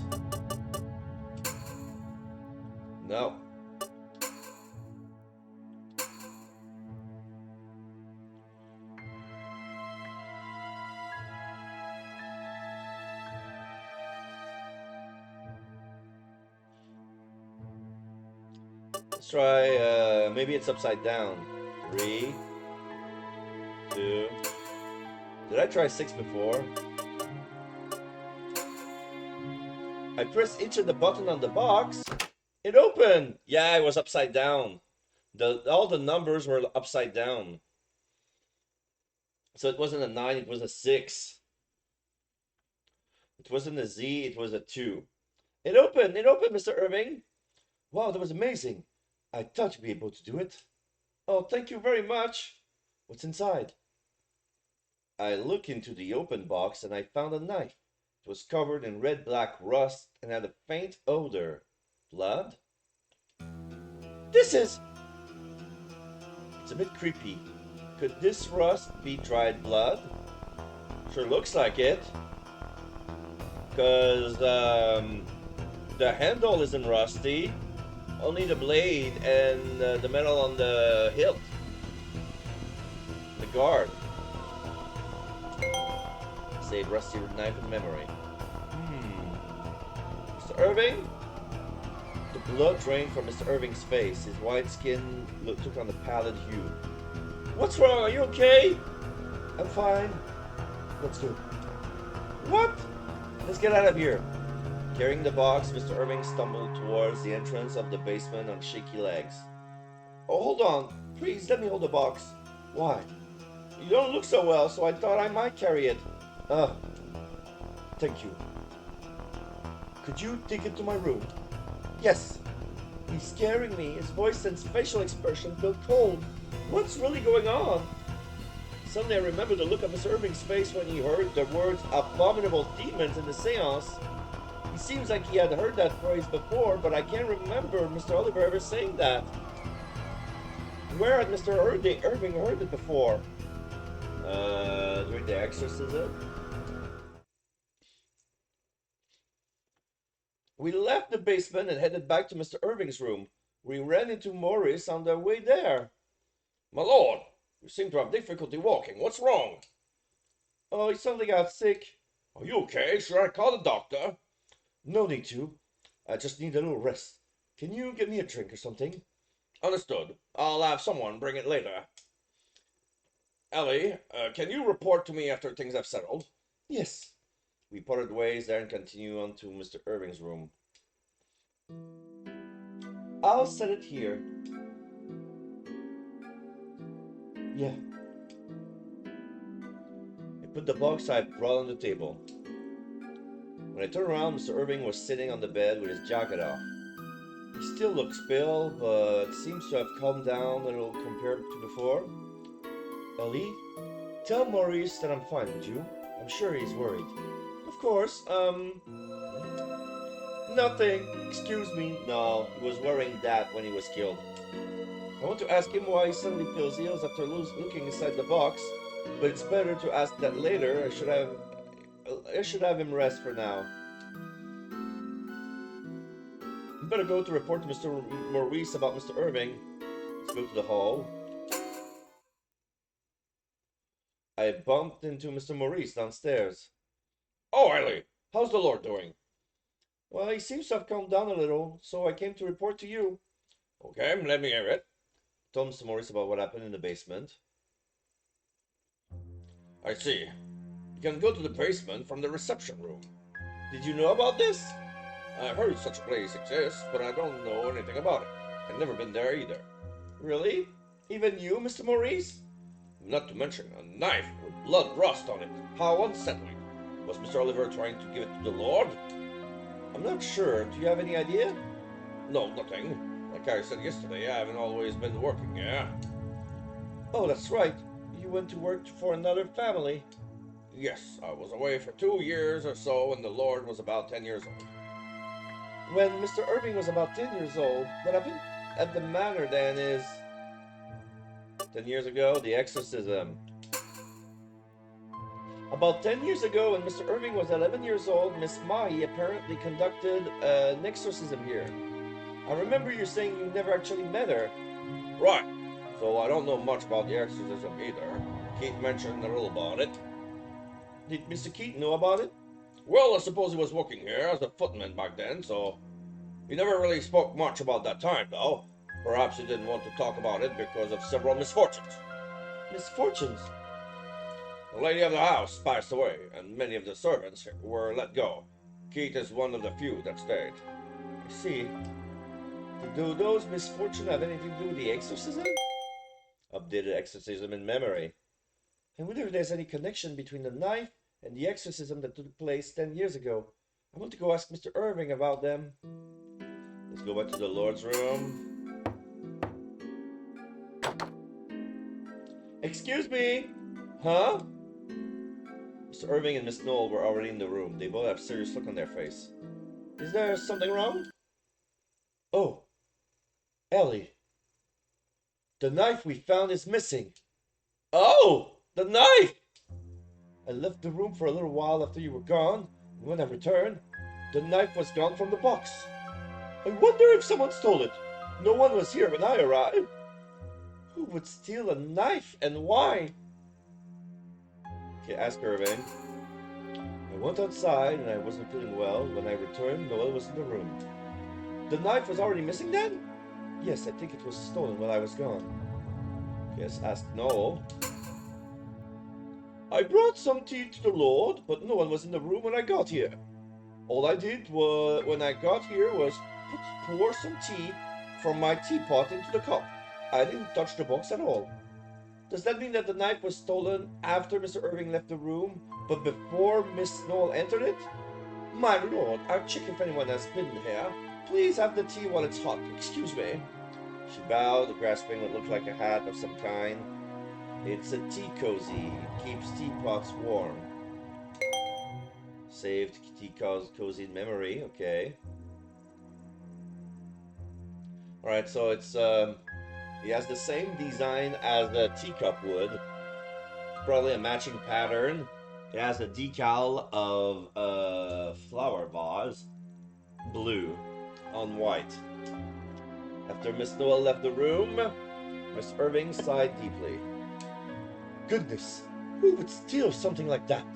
No. Let's try, maybe it's upside down. 3, 2. Did I try 6 before? I pressed each of the button on the box. It opened! Yeah, it was upside down. All the numbers were upside down. So it wasn't a 9, it was a 6. It wasn't a Z, it was a 2. It opened, Mr. Irving. Wow, that was amazing. I thought you'd be able to do it. Oh, thank you very much. What's inside? I looked into the open box and I found a knife. It was covered in red-black rust and had a faint odor. Blood? This is... It's a bit creepy. Could this rust be dried blood? Sure looks like it. Because, the handle isn't rusty. Only the blade and the metal on the hilt. The guard. Save rusty knife in memory. Mr. Irving? The blood drained from Mr. Irving's face. His white skin took on a pallid hue. What's wrong? Are you okay? I'm fine. Let's go. What? Let's get out of here. Carrying the box, Mr. Irving stumbled towards the entrance of the basement on shaky legs. Oh, hold on. Please, let me hold the box. Why? You don't look so well, so I thought I might carry it. Thank you. Could you take it to my room? Yes. He's scaring me. His voice and facial expression feel cold. What's really going on? Suddenly I remember the look of Mr. Irving's face when he heard the words abominable demons in the seance. It seems like he had heard that phrase before, but I can't remember Mr. Oliver ever saying that. Where had Mr. Irving heard it before? During the exorcism? We left the basement and headed back to Mr. Irving's room. We ran into Maurice on the way there. My lord, you seem to have difficulty walking. What's wrong? Oh, he suddenly got sick. Are you okay? Should I call the doctor? No need to. I just need a little rest. Can you get me a drink or something? Understood. I'll have someone bring it later. Ellie, can you report to me after things have settled? Yes. We parted ways there and continued on to Mr. Irving's room. I'll set it here. Yeah. I put the box I brought on the table. When I turned around, Mr. Irving was sitting on the bed with his jacket off. He still looks pale, but seems to have calmed down a little compared to before. Ellie, tell Maurice that I'm fine, would you? I'm sure he's worried. Of course, nothing. Excuse me. No, he was wearing that when he was killed. I want to ask him why he suddenly feels ill after looking inside the box, but it's better to ask that later. I should have him rest for now. You better go to report to Mr. Maurice about Mr. Irving. Let's go to the hall. I bumped into Mr. Maurice downstairs. Oh, Ellie, how's the Lord doing? Well, he seems to have calmed down a little, so I came to report to you. Okay, let me hear it. I told Mr. Maurice about what happened in the basement. I see. You can go to the basement from the reception room. Did you know about this? I've heard such a place exists, but I don't know anything about it. I've never been there either. Really? Even you, Mr. Maurice? Not to mention a knife with blood rust on it. How unsettling. Was Mr. Oliver trying to give it to the Lord? I'm not sure. Do you have any idea? No, nothing. Like I said yesterday, I haven't always been working, yeah? Oh, that's right. You went to work for another family. Yes, I was away for 2 years or so when the Lord was about 10 years old. When Mr. Irving was about 10 years old, what happened at the manor then is... 10 years ago, the exorcism. About 10 years ago, when Mr. Irving was 11 years old, Miss Mai apparently conducted an exorcism here. I remember you saying you never actually met her. Right. So I don't know much about the exorcism either. Keith mentioned a little about it. Did Mr. Keith know about it? Well, I suppose he was working here as a footman back then, so... He never really spoke much about that time, though. Perhaps he didn't want to talk about it because of several misfortunes. Misfortunes? The lady of the house passed away, and many of the servants were let go. Keith is one of the few that stayed. I see. Do those misfortunes have anything to do with the exorcism? Updated exorcism in memory. I wonder if there's any connection between the knife and the exorcism that took place 10 years ago. I want to go ask Mr. Irving about them. Let's go back to the Lord's room. Excuse me? Huh? Mr. Irving and Miss Knoll were already in the room. They both have a serious look on their face. Is there something wrong? Oh, Ellie. The knife we found is missing. Oh, the knife! I left the room for a little while after you were gone, and when I returned, the knife was gone from the box. I wonder if someone stole it. No one was here when I arrived. Who would steal a knife and why? Okay, ask Irving. I went outside and I wasn't feeling well. When I returned, Noel was in the room. The knife was already missing then? Yes, I think it was stolen while I was gone. Yes, ask Noel. I brought some tea to the Lord, but no one was in the room when I got here. All I did when I got here was pour some tea from my teapot into the cup. I didn't touch the box at all. Does that mean that the knife was stolen after Mr. Irving left the room, but before Miss Noel entered it? My lord, I'll check if anyone has been here. Please have the tea while it's hot. Excuse me. She bowed, grasping what looked like a hat of some kind. It's a tea cozy. It keeps teapots warm. Saved tea cozy in memory. Okay. Alright, so it's he has the same design as the teacup would. Probably a matching pattern. It has a decal of a flower vase, blue on white. After Miss Noel left the room, Miss Irving sighed deeply. Goodness, who would steal something like that?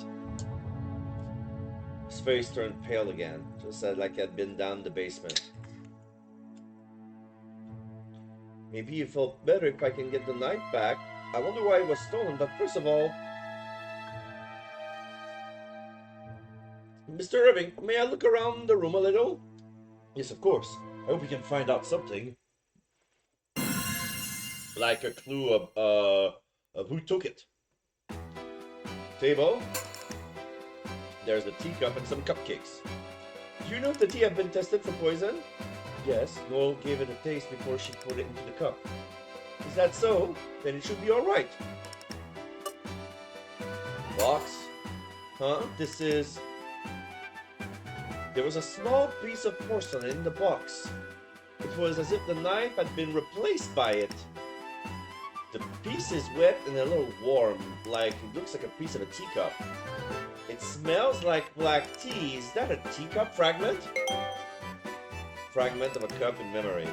His face turned pale again, just like he had been down the basement. Maybe you felt better if I can get the knife back. I wonder why it was stolen, but first of all... Mr. Irving, may I look around the room a little? Yes, of course. I hope we can find out something. Like a clue of who took it. Table. There's a teacup and some cupcakes. Do you know if the tea had been tested for poison? Yes, Noel gave it a taste before she put it into the cup. Is that so? Then it should be alright. Box. Huh? This is... There was a small piece of porcelain in the box. It was as if the knife had been replaced by it. The piece is wet and a little warm, like it looks like a piece of a teacup. It smells like black tea. Is that a teacup fragment? Fragment of a cup in memory.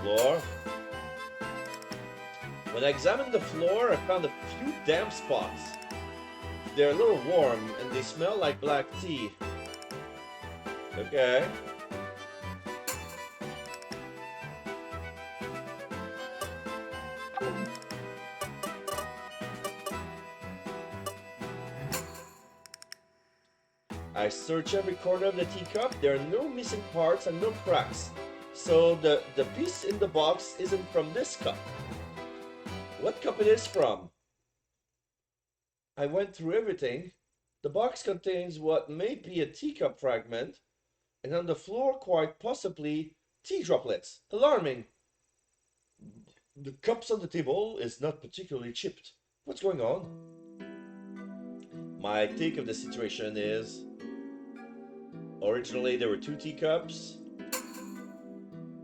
Floor. When I examined the floor, I found a few damp spots. They're a little warm and they smell like black tea. Okay. I search every corner of the teacup. There are no missing parts and no cracks. So the piece in the box isn't from this cup. What cup it is from? I went through everything. The box contains what may be a teacup fragment, and on the floor quite possibly tea droplets. Alarming. The cups on the table is not particularly chipped. What's going on? My take of the situation is... Originally, there were 2 teacups.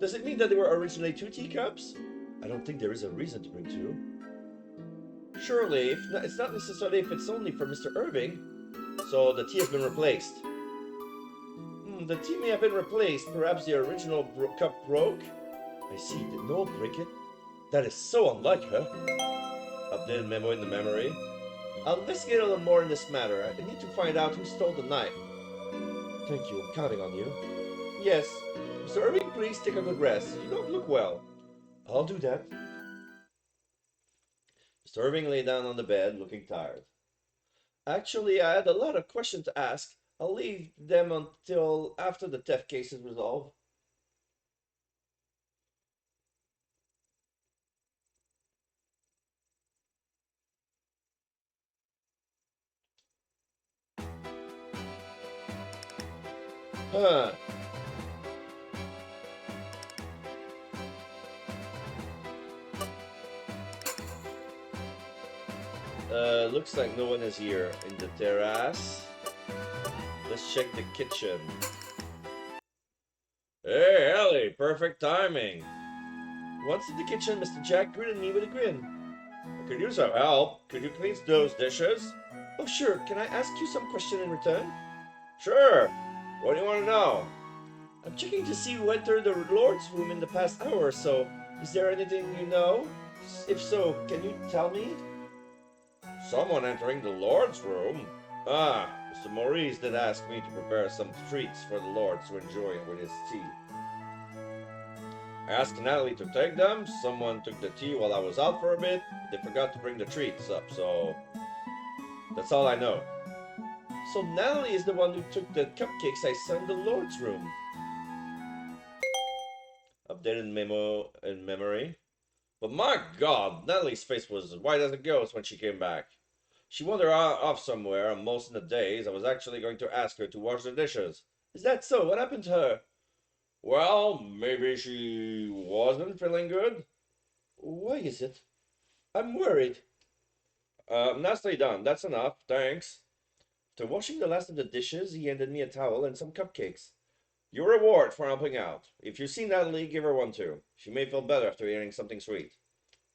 Does it mean that there were originally 2 teacups? I don't think there is a reason to bring 2. Surely, it's not necessarily if it's only for Mr. Irving. So the tea has been replaced. The tea may have been replaced. Perhaps the original cup broke. I see. Did Noel break it? That is so unlike her. Updated memo in the memory. I'll investigate a little more in this matter. I need to find out who stole the knife. Thank you, I'm counting on you. Yes. Mr. Irving, please take a good rest. You don't look well. I'll do that. Mr. Irving lay down on the bed, looking tired. Actually, I had a lot of questions to ask. I'll leave them until after the theft case is resolved. Huh. Looks like no one is here. In the terrace. Let's check the kitchen. Hey, Ellie, perfect timing. Once in the kitchen, Mr. Jack greeted me with a grin. I could use some help. Could you clean those dishes? Oh, sure. Can I ask you some question in return? Sure. What do you want to know? I'm checking to see who entered the Lord's room in the past hour or so. Is there anything you know? If so, can you tell me? Someone entering the Lord's room? Ah, Mr. Maurice did ask me to prepare some treats for the Lord to enjoy with his tea. I asked Natalie to take them. Someone took the tea while I was out for a bit. They forgot to bring the treats up, so that's all I know. So Natalie is the one who took the cupcakes I saw in the Lord's room. Updated memo in memory. But my God, Natalie's face was as white as a ghost when she came back. She wandered off somewhere, and most of the days I was actually going to ask her to wash the dishes. Is that so? What happened to her? Well, maybe she wasn't feeling good. Why is it? I'm worried. Nicely done. That's enough. Thanks. After washing the last of the dishes, he handed me a towel and some cupcakes. Your reward for helping out. If you see Natalie, give her one too. She may feel better after eating something sweet.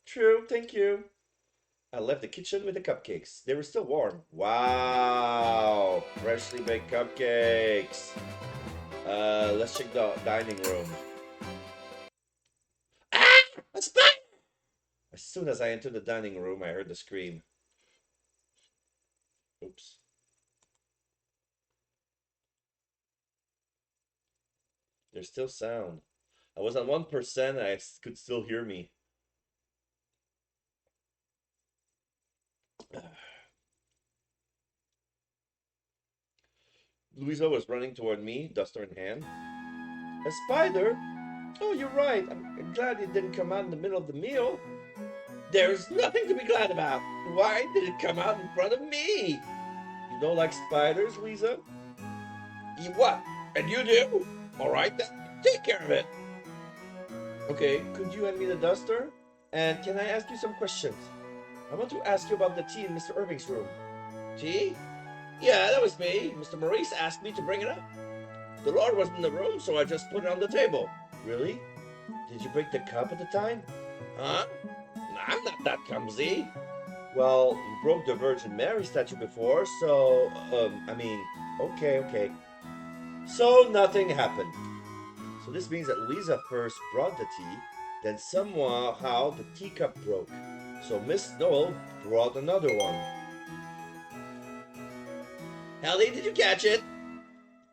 True, thank you. I left the kitchen with the cupcakes. They were still warm. Wow! Freshly baked cupcakes. Let's check the dining room. Ah! A spider! As soon as I entered the dining room, I heard the scream. Oops. There's still sound. I was at 1% and I could still hear me. Louisa was running toward me, duster in hand. A spider? Oh, you're right. I'm glad it didn't come out in the middle of the meal. There's nothing to be glad about. Why did it come out in front of me? You don't like spiders, Louisa? You what? And you do? All right, then take care of it. Okay, could you hand me the duster? And can I ask you some questions? I want to ask you about the tea in Mr. Irving's room. Tea? Yeah, that was me. Mr. Maurice asked me to bring it up. The Lord wasn't in the room, so I just put it on the table. Really? Did you break the cup at the time? Huh? I'm not that clumsy. Well, you broke the Virgin Mary statue before, so, okay. So nothing happened. So this means that Louisa first brought the tea, then somehow the teacup broke. So Miss Noel brought another one. Ellie, did you catch it?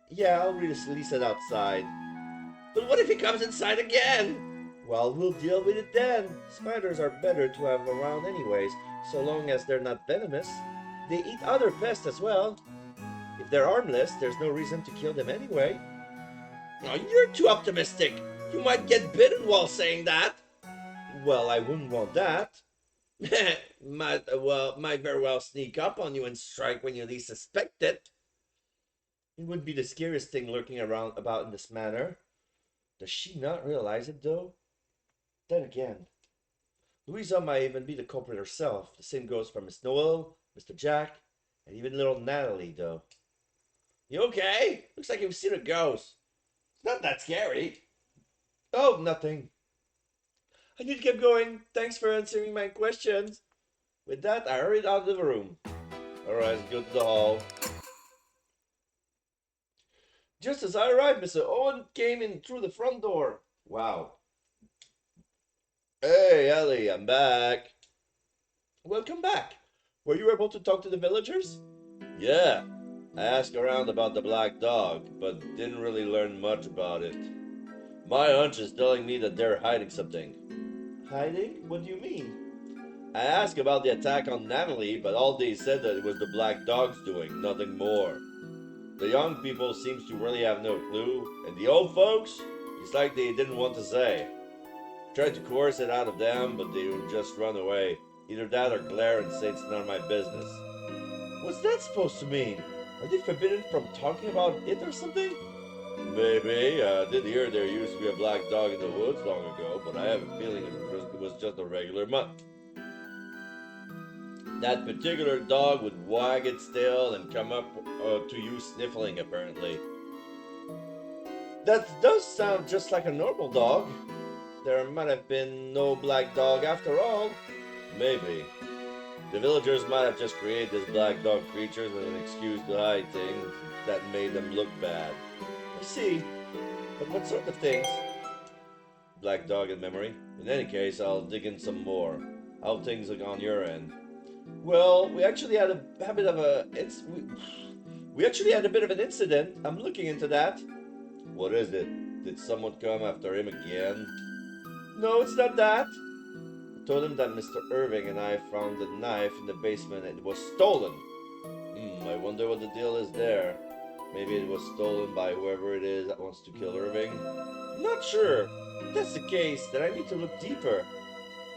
Yeah, I'll release it outside. But what if he comes inside again? Well, we'll deal with it then. Spiders are better to have around anyways, so long as they're not venomous. They eat other pests as well. If they're harmless, there's no reason to kill them anyway. Oh, you're too optimistic. You might get bitten while saying that. Well, I wouldn't want that. Might very well sneak up on you and strike when you least suspect it. It would be the scariest thing lurking around about in this manner. Does she not realize it, though? Then again, Louisa might even be the culprit herself. The same goes for Miss Noel, Mr. Jack, and even little Natalie, though. You okay? Looks like you've seen a ghost. It's not that scary. Oh, nothing. I need to keep going. Thanks for answering my questions. With that, I hurried out of the room. Alright, let's go to the hall. Just as I arrived, Mr. Owen came in through the front door. Wow. Hey, Ellie, I'm back. Welcome back. Were you able to talk to the villagers? Yeah. I asked around about the black dog, but didn't really learn much about it. My hunch is telling me that they're hiding something. Hiding? What do you mean? I asked about the attack on Natalie, but all they said that it was the black dog's doing, nothing more. The young people seems to really have no clue, and the old folks, it's like they didn't want to say. Tried to coerce it out of them, but they would just run away. Either that or glare and say it's none of my business. What's that supposed to mean? Are they forbidden from talking about it or something? Maybe. I did hear there used to be a black dog in the woods long ago, but I have a feeling it was just a regular mutt. That particular dog would wag its tail and come up to you sniffling, apparently. That does sound just like a normal dog. There might have been no black dog after all. Maybe. The villagers might have just created this black dog creatures as an excuse to hide things that made them look bad. I see. But what sort of things? Black dog in memory. In any case, I'll dig in some more. How things look on your end? Well, we actually had a bit of a we actually had a bit of an incident. I'm looking into that. What is it? Did someone come after him again? No, it's not that. I told him that Mr. Irving and I found the knife in the basement and it was stolen. I wonder what the deal is there. Maybe it was stolen by whoever it is that wants to kill Irving. Not sure. If that's the case, then I need to look deeper.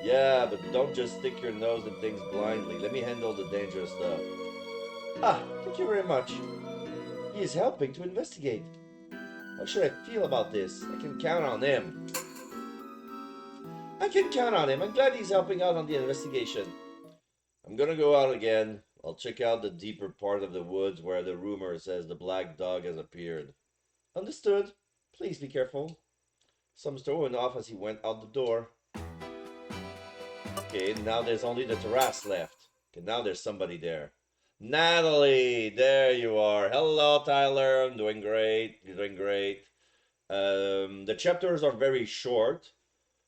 Yeah, but don't just stick your nose in things blindly. Let me handle the dangerous stuff. Ah, thank you very much. He is helping to investigate. How should I feel about this? I can count on him. I can count on him. I'm glad he's helping out on the investigation. I'm gonna go out again. I'll check out the deeper part of the woods where the rumor says the black dog has appeared. Understood. Please be careful. Some throwing off as he went out the door. Okay, now there's only the terrace left. Okay, now there's somebody there. Natalie, there you are. Hello, Tyler. I'm doing great. You're doing great. The chapters are very short.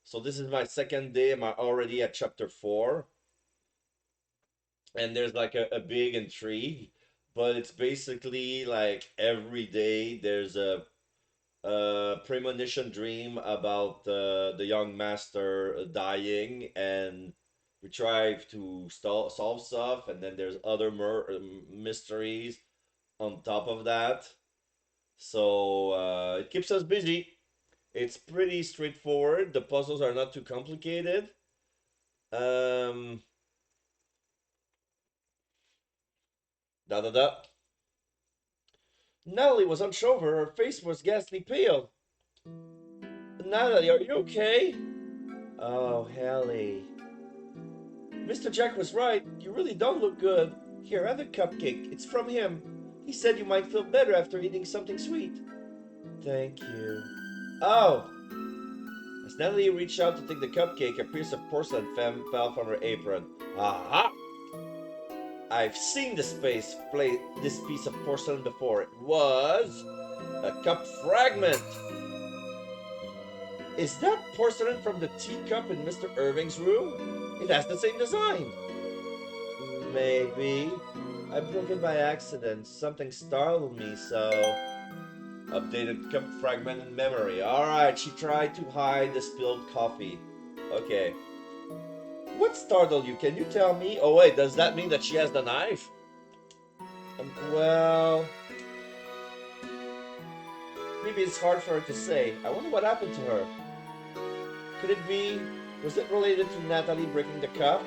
So this is my second day. I'm already at chapter 4. And there's like a big intrigue. But it's basically like every day there's a premonition dream about the young master dying, and we try to solve stuff, and then there's other mysteries on top of that. So it keeps us busy. It's pretty straightforward. The puzzles are not too complicated. Um, da da da. Natalie was unsure. Her face was ghastly pale. Natalie, are you okay? Oh, Hallie. Mr. Jack was right. You really don't look good. Here, have a cupcake. It's from him. He said you might feel better after eating something sweet. Thank you. Oh! As Natalie reached out to take the cupcake, a piece of porcelain fell from her apron. Aha! I've seen this piece of porcelain before. It was a cup fragment. Is that porcelain from the teacup in Mr. Irving's room? It has the same design. Maybe. I broke it by accident. Something startled me, so... Updated cup fragment in memory. Alright, she tried to hide the spilled coffee. Okay. What startled you? Can you tell me? Oh wait, does that mean that she has the knife? Well... Maybe it's hard for her to say. I wonder what happened to her. Could it be... Was it related to Natalie breaking the cup?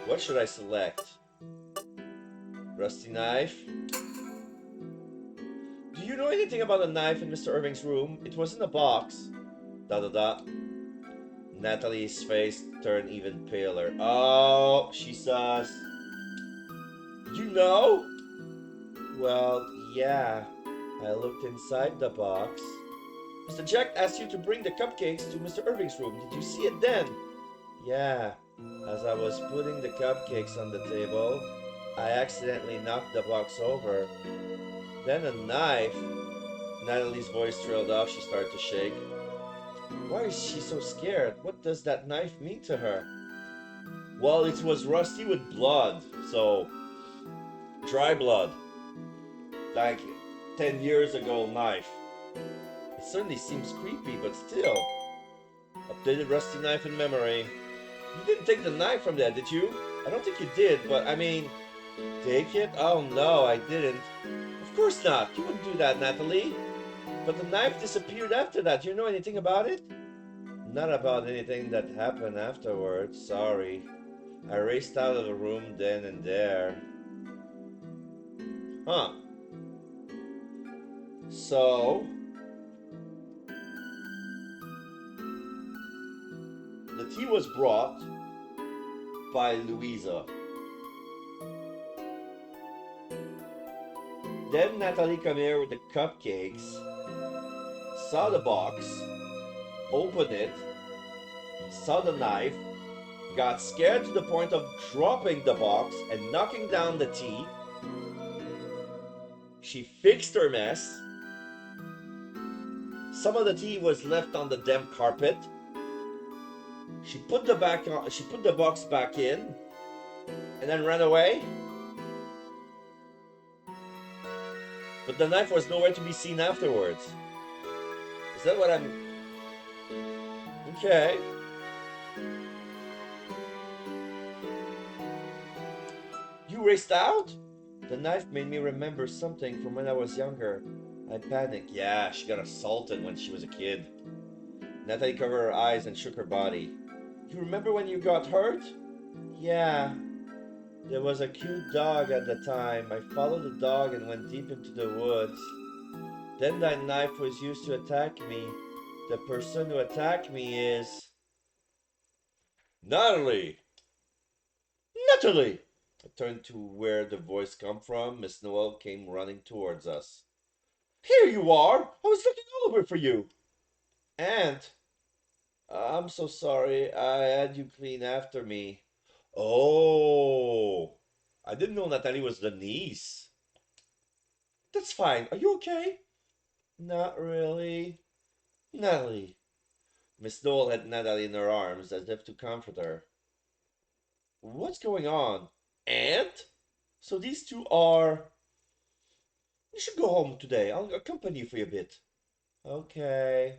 What should I select? Rusty knife? Do you know anything about the knife in Mr. Irving's room? It was in a box. Da da da. Natalie's face turned even paler. Oh, she says. You know? Well, yeah. I looked inside the box. Mr. Jack asked you to bring the cupcakes to Mr. Irving's room. Did you see it then? Yeah. As I was putting the cupcakes on the table, I accidentally knocked the box over. Then a knife. Natalie's voice trailed off. She started to shake. Why is she so scared? What does that knife mean to her? Well, it was rusty with blood. So, dry blood. Like 10 years ago knife. It certainly seems creepy, but still. Updated rusty knife in memory. You didn't take the knife from there, did you? I don't think you did, but I mean... Take it? Oh no, I didn't. Of course not. You wouldn't do that, Natalie. But the knife disappeared after that. Do you know anything about it? Not about anything that happened afterwards. Sorry. I raced out of the room then and there. Huh. So... The tea was brought by Louisa. Then Natalie come here with the cupcakes, saw the box, opened it, saw the knife, got scared to the point of dropping the box and knocking down the tea. She fixed her mess, Some of the tea was left on the damp carpet. She put the box back in and then ran away. But the knife was nowhere to be seen afterwards. Is that what I'm... Okay. You raced out? The knife made me remember something from when I was younger. I panicked. Yeah, she got assaulted when she was a kid. Natalie covered her eyes and shook her body. You remember when you got hurt? Yeah. There was a cute dog at the time. I followed the dog and went deep into the woods. Then that knife was used to attack me. The person who attacked me is... Natalie! Natalie! I turned to where the voice come from. Miss Noel came running towards us. Here you are! I was looking all over for you. Aunt, I'm so sorry. I had you clean after me. Oh, I didn't know Natalie was the niece. That's fine. Are you okay? Not really. Natalie. Miss Noel had Natalie in her arms as if to comfort her. What's going on? Aunt? So these two are... You should go home today. I'll accompany you for a bit. Okay.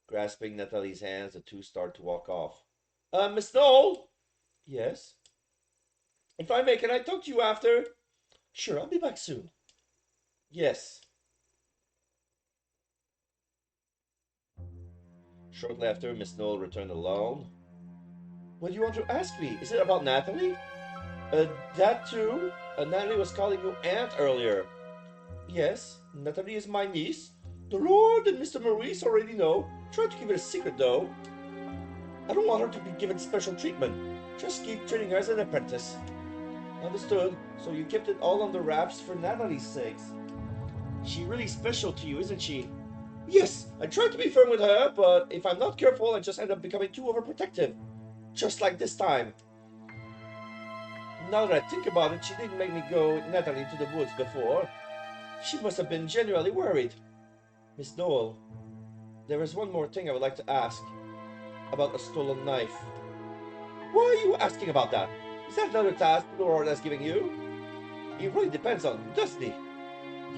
Grasping Natalie's hands, the two start to walk off. Miss Noel? Yes? If I may, can I talk to you after? Sure, I'll be back soon. Yes. Shortly after, Miss Noel returned alone. What do you want to ask me? Is it about Natalie? That too? Natalie was calling you aunt earlier. Yes, Natalie is my niece. The Lord and Mr. Maurice already know. Try to keep it a secret, though. I don't want her to be given special treatment. Just keep treating her as an apprentice. Understood. So you kept it all under wraps for Natalie's sakes. She's really special to you, isn't she? Yes, I tried to be firm with her, but if I'm not careful, I just end up becoming too overprotective. Just like this time. Now that I think about it, she didn't make me go with Natalie to the woods before. She must have been genuinely worried. Miss Noel, there is one more thing I would like to ask. About a stolen knife. Why are you asking about that? Is that another task the Lord has given you? It really depends on you, doesn't it?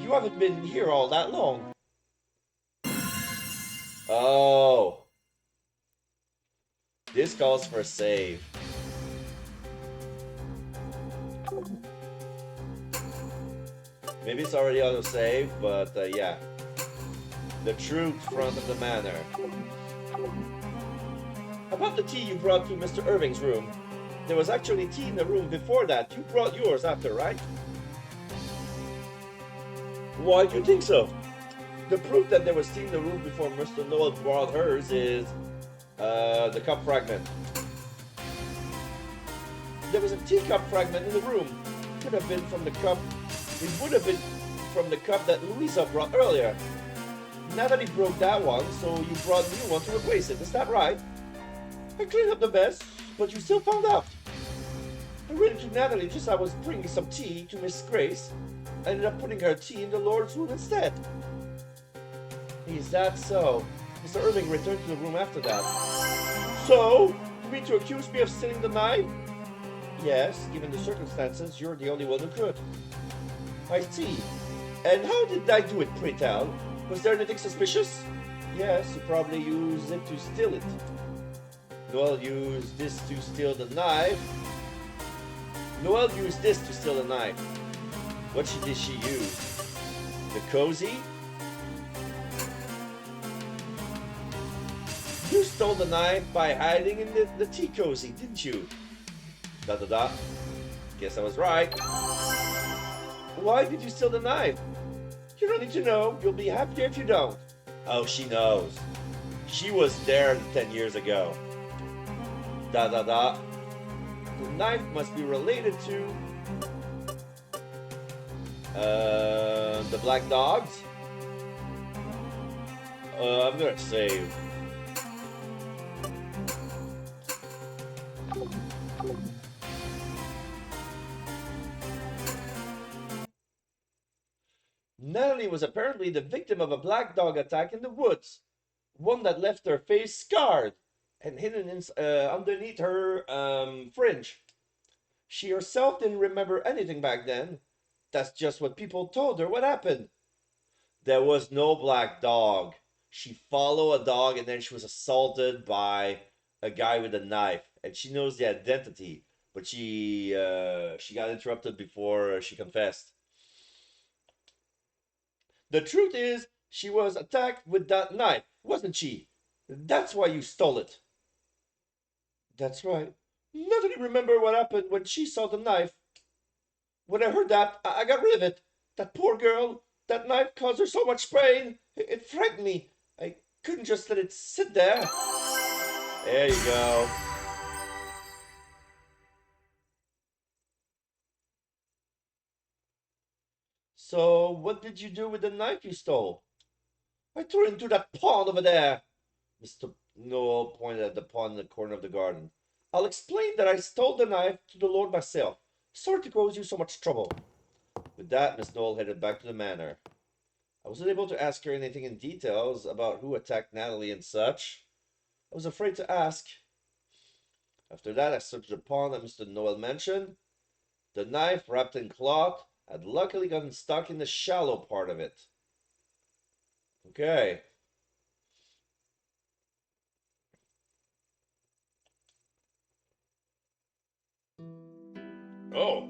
You haven't been here all that long. Oh. This calls for a save. Maybe it's already auto-save, but yeah. The truth front of the manor. About the tea you brought to Mr. Irving's room. There was actually tea in the room before that. You brought yours after, right? Why do you think so? The proof that there was tea in the room before Mr. Noel brought hers is the cup fragment. There was a teacup fragment in the room. Could have been from the cup. It would have been from the cup that Louisa brought earlier. Natalie broke that one, so you brought a new one to replace it. Is that right? I cleaned up the mess, but you still found out. I ran into Natalie just as I was bringing some tea to Miss Grace. I ended up putting her tea in the Lord's room instead. Is that so? Mr. Irving returned to the room after that. So? You mean to accuse me of stealing the knife? Yes, given the circumstances, you're the only one who could. I see. And how did I do it, pray tell? Was there anything suspicious? Yes, you probably used it to steal it. Noel used this to steal the knife. Noel used this to steal the knife. What did she use? The cozy? You stole the knife by hiding in the tea cozy, didn't you? Guess I was right. Why did you steal the knife? You don't need to know. You'll be happier if you don't. Oh, she knows. She was there 10 years ago. The knife must be related to the black dogs. I'm gonna save. Natalie was apparently the victim of a black dog attack in the woods, one that left her face scarred and hidden underneath her fringe. She herself didn't remember anything back then. That's just what people told her what happened. There was no black dog. She followed a dog and then she was assaulted by a guy with a knife, and she knows the identity, but she got interrupted before she confessed. The truth is, she was attacked with that knife, wasn't she? That's why you stole it. That's right. Nobody remember what happened when she saw the knife. When I heard that, I got rid of it. That poor girl, that knife caused her so much pain. It frightened me. I couldn't just let it sit there. There you go. So, what did you do with the knife you stole? I threw it into that pond over there. Mr. Noel pointed at the pond in the corner of the garden. I'll explain that I stole the knife to the Lord myself. Sorry to cause you so much trouble. With that, Miss Noel headed back to the manor. I wasn't able to ask her anything in details about who attacked Natalie and such. I was afraid to ask. After that, I searched the pond that Mr. Noel mentioned. The knife, wrapped in cloth, had luckily gotten stuck in the shallow part of it. Okay. Oh,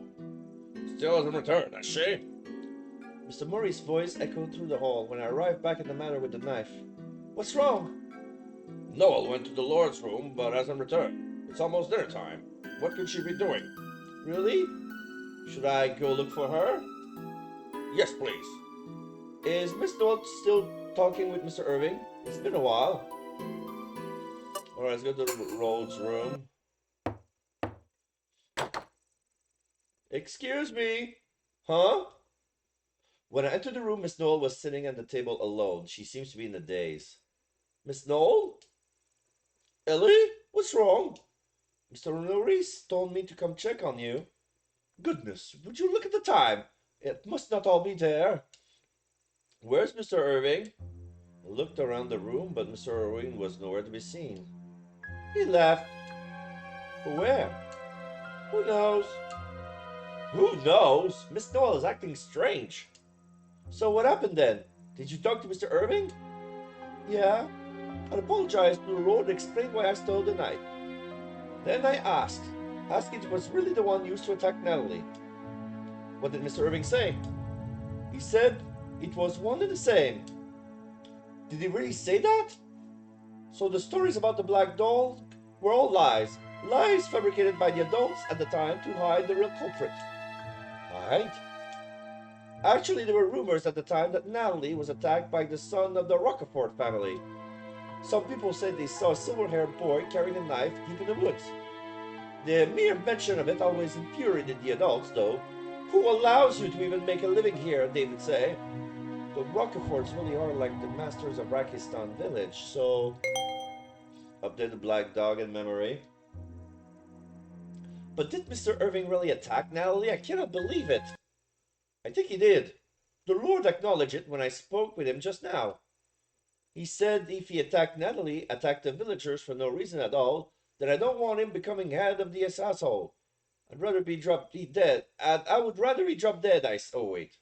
still hasn't returned, has she? Mr. Murray's voice echoed through the hall when I arrived back at the manor with the knife. What's wrong? Noel went to the Lord's room, but hasn't returned. It's almost dinner time. What could she be doing? Really? Should I go look for her? Yes, please. Is Miss Noel still talking with Mr. Irving? It's been a while. Alright, let's go to the Rhodes room. Excuse me. Huh? When I entered the room, Miss Noel was sitting at the table alone. She seems to be in a daze. Miss Noel? Ellie? What's wrong? Mr. Norris told me to come check on you. Goodness, would you look at the time? It must not all be there. Where's Mr. Irving? I looked around the room, but Mr. Irving was nowhere to be seen. He left. Where? Who knows? Who knows? Miss Noel is acting strange. So what happened then? Did you talk to Mr. Irving? Yeah. I apologized to the Lord and explained why I stole the knife. Then I asked if it was really the one used to attack Natalie. What did Mr. Irving say? He said it was one and the same. Did he really say that? So the stories about the black doll were all lies. Lies fabricated by the adults at the time to hide the real culprit. Right? Actually, there were rumors at the time that Natalie was attacked by the son of the Rockefort family. Some people said they saw a silver-haired boy carrying a knife deep in the woods. The mere mention of it always infuriated the adults, though. Who allows you to even make a living here, they would say. The Rockeforts really are like the masters of Rakistan village, so... Update the black dog in memory. But did Mr. Irving really attack Natalie? I cannot believe it. I think he did. The Lord acknowledged it when I spoke with him just now. He said if he attacked Natalie, attacked the villagers for no reason at all, then I don't want him becoming head of this asshole. I'd rather be dead. I would rather he drop dead, wait.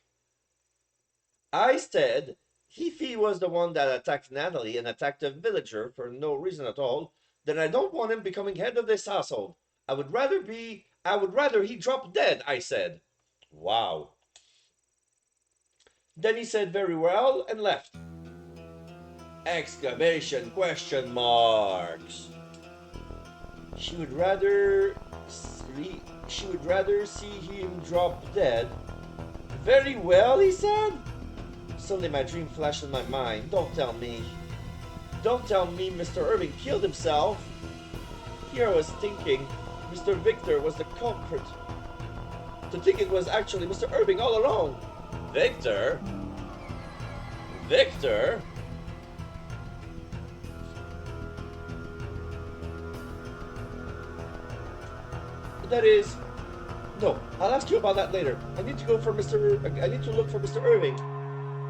I said, if he was the one that attacked Natalie and attacked a villager for no reason at all, then I don't want him becoming head of this household. I would rather he drop dead, I said. Wow. Then he said very well and left. Exclamation question marks. She would rather see him drop dead. Very well, he said. Suddenly my dream flashed in my mind. Don't tell me Mr. Irving killed himself. Here I was thinking Mr. Victor was the culprit. To think it was actually Mr. Irving all along. Victor? Victor? That is... No, I'll ask you about that later. I need to look for Mr. Irving.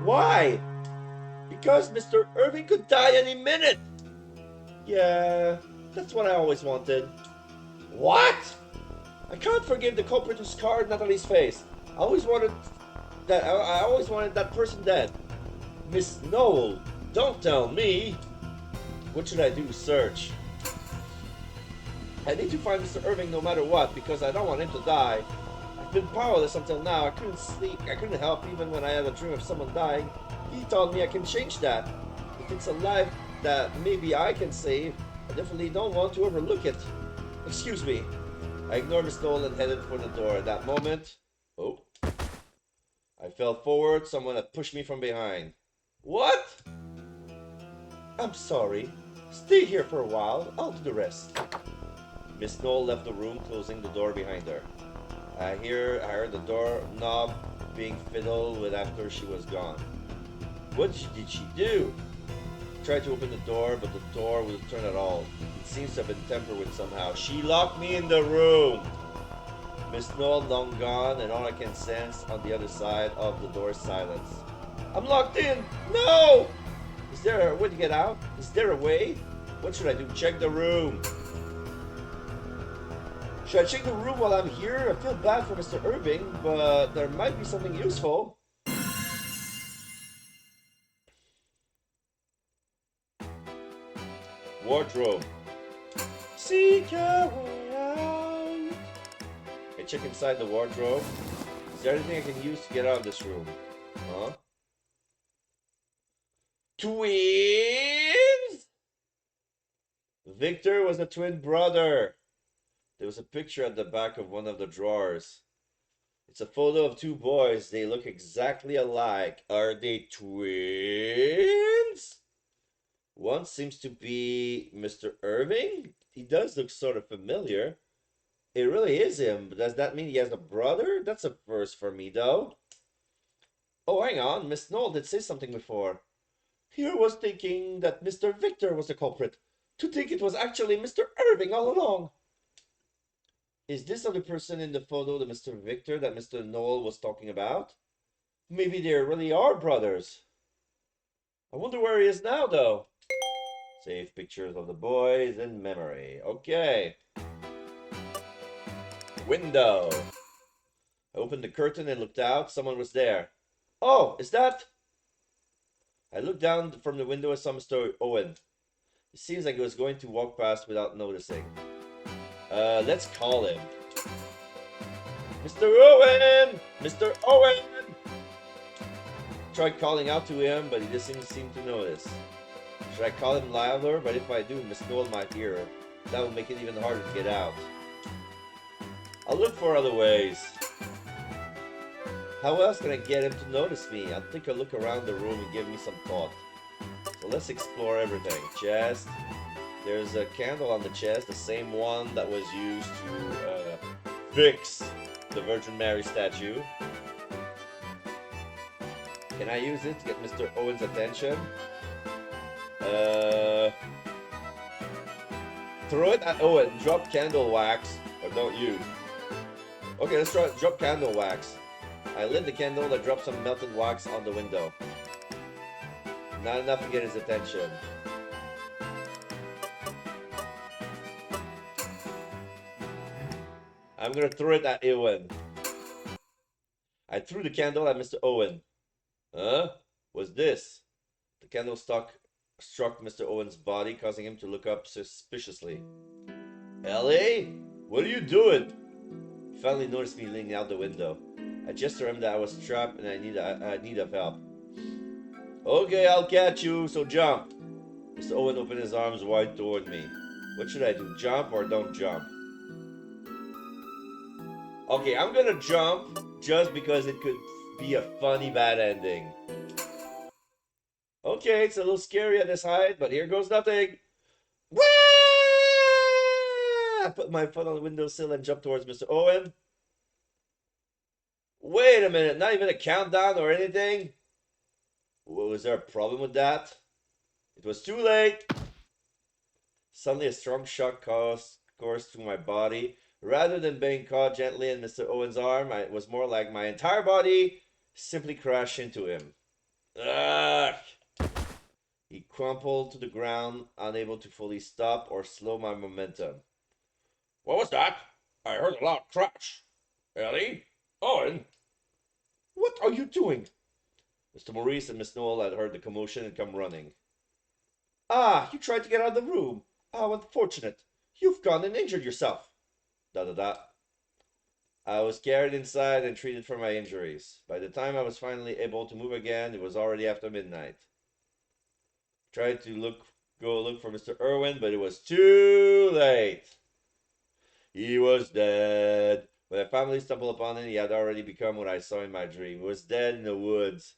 Why? Because Mr. Irving could die any minute. Yeah, that's what I always wanted. What? I can't forgive the culprit who scarred Natalie's face. I always wanted I always wanted that person dead. Miss Noel, don't tell me. What should I do? Search. I need to find Mr. Irving no matter what because I don't want him to die. I've been powerless until now. I couldn't sleep. I couldn't help even when I had a dream of someone dying. He told me I can change that. If it's a life that maybe I can save, I definitely don't want to overlook it. Excuse me. I ignored Miss Noel and headed for the door. At that moment, oh, I fell forward. Someone had pushed me from behind. What? I'm sorry. Stay here for a while. I'll do the rest. Miss Noel left the room, closing the door behind her. I heard the door knob being fiddled with after she was gone. What did she do? I tried to open the door, but the door wouldn't turn at all. It seems to have been tampered with somehow. She locked me in the room. Miss Noel long gone, and all I can sense on the other side of the door is silence. I'm locked in! No! Is there a way to get out? Is there a way? What should I do? Check the room. Should I check the room while I'm here? I feel bad for Mr. Irving, but there might be something useful. Wardrobe. Seek your way out. I check inside the wardrobe. Is there anything I can use to get out of this room? Huh? Twins? Victor was a twin brother. There was a picture at the back of one of the drawers. It's a photo of two boys. They look exactly alike. Are they twins? One seems to be Mr. Irving. He does look sort of familiar. It really is him, but does that mean he has a brother? That's a first for me, though. Oh, hang on. Miss Noel did say something before. Here was thinking that Mr. Victor was the culprit. To think it was actually Mr. Irving all along. Is this other person in the photo the Mr. Victor that Mr. Noel was talking about? Maybe they really are brothers. I wonder where he is now, though. Save pictures of the boys in memory. Okay. Window. I opened the curtain and looked out. Someone was there. Oh, is that? I looked down from the window and saw Mr. Owen. It seems like he was going to walk past without noticing. Let's call him. Mr. Owen! Mr. Owen! Tried calling out to him, but he doesn't seem to notice. Should I call him louder? But if I do, Miss Noel might hear. That will make it even harder to get out. I'll look for other ways. How else can I get him to notice me? I'll take a look around the room and give me some thought. So let's explore everything. Chest. There's a candle on the chest, the same one that was used to fix the Virgin Mary statue. Can I use it to get Mr. Owen's attention? Throw it at Owen. Drop candle wax. Or don't use. Okay, let's try drop candle wax. I lit the candle that dropped some melted wax on the window. Not enough to get his attention. I'm gonna throw it at Owen. I threw the candle at Mr. Owen. Huh? What's this? The candle struck Mr. Owen's body, causing him to look up suspiciously. Ellie? What are you doing? He finally noticed me leaning out the window. I gestured to him that I was trapped and I need help. Okay, I'll catch you, so jump. Mr. Owen opened his arms wide toward me. What should I do? Jump or don't jump? Okay, I'm gonna jump just because it could be a funny bad ending. Okay, it's a little scary at this height, but here goes nothing. Wah! I put my foot on the windowsill and jumped towards Mr. Owen. Wait a minute, not even a countdown or anything? Was there a problem with that? It was too late. Suddenly a strong shock coursed through my body. Rather than being caught gently in Mr. Owen's arm, it was more like my entire body simply crashed into him. Ah! He crumpled to the ground, unable to fully stop or slow my momentum. What was that? I heard a loud crash. Ellie? Owen? What are you doing? Mr. Maurice and Miss Noel had heard the commotion and come running. Ah, you tried to get out of the room. How unfortunate. You've gone and injured yourself. Da da da. I was carried inside and treated for my injuries. By the time I was finally able to move again, it was already after midnight. Tried to go look for Mr. Irwin, but it was too late. He was dead. When I finally stumbled upon him, he had already become what I saw in my dream. He was dead in the woods.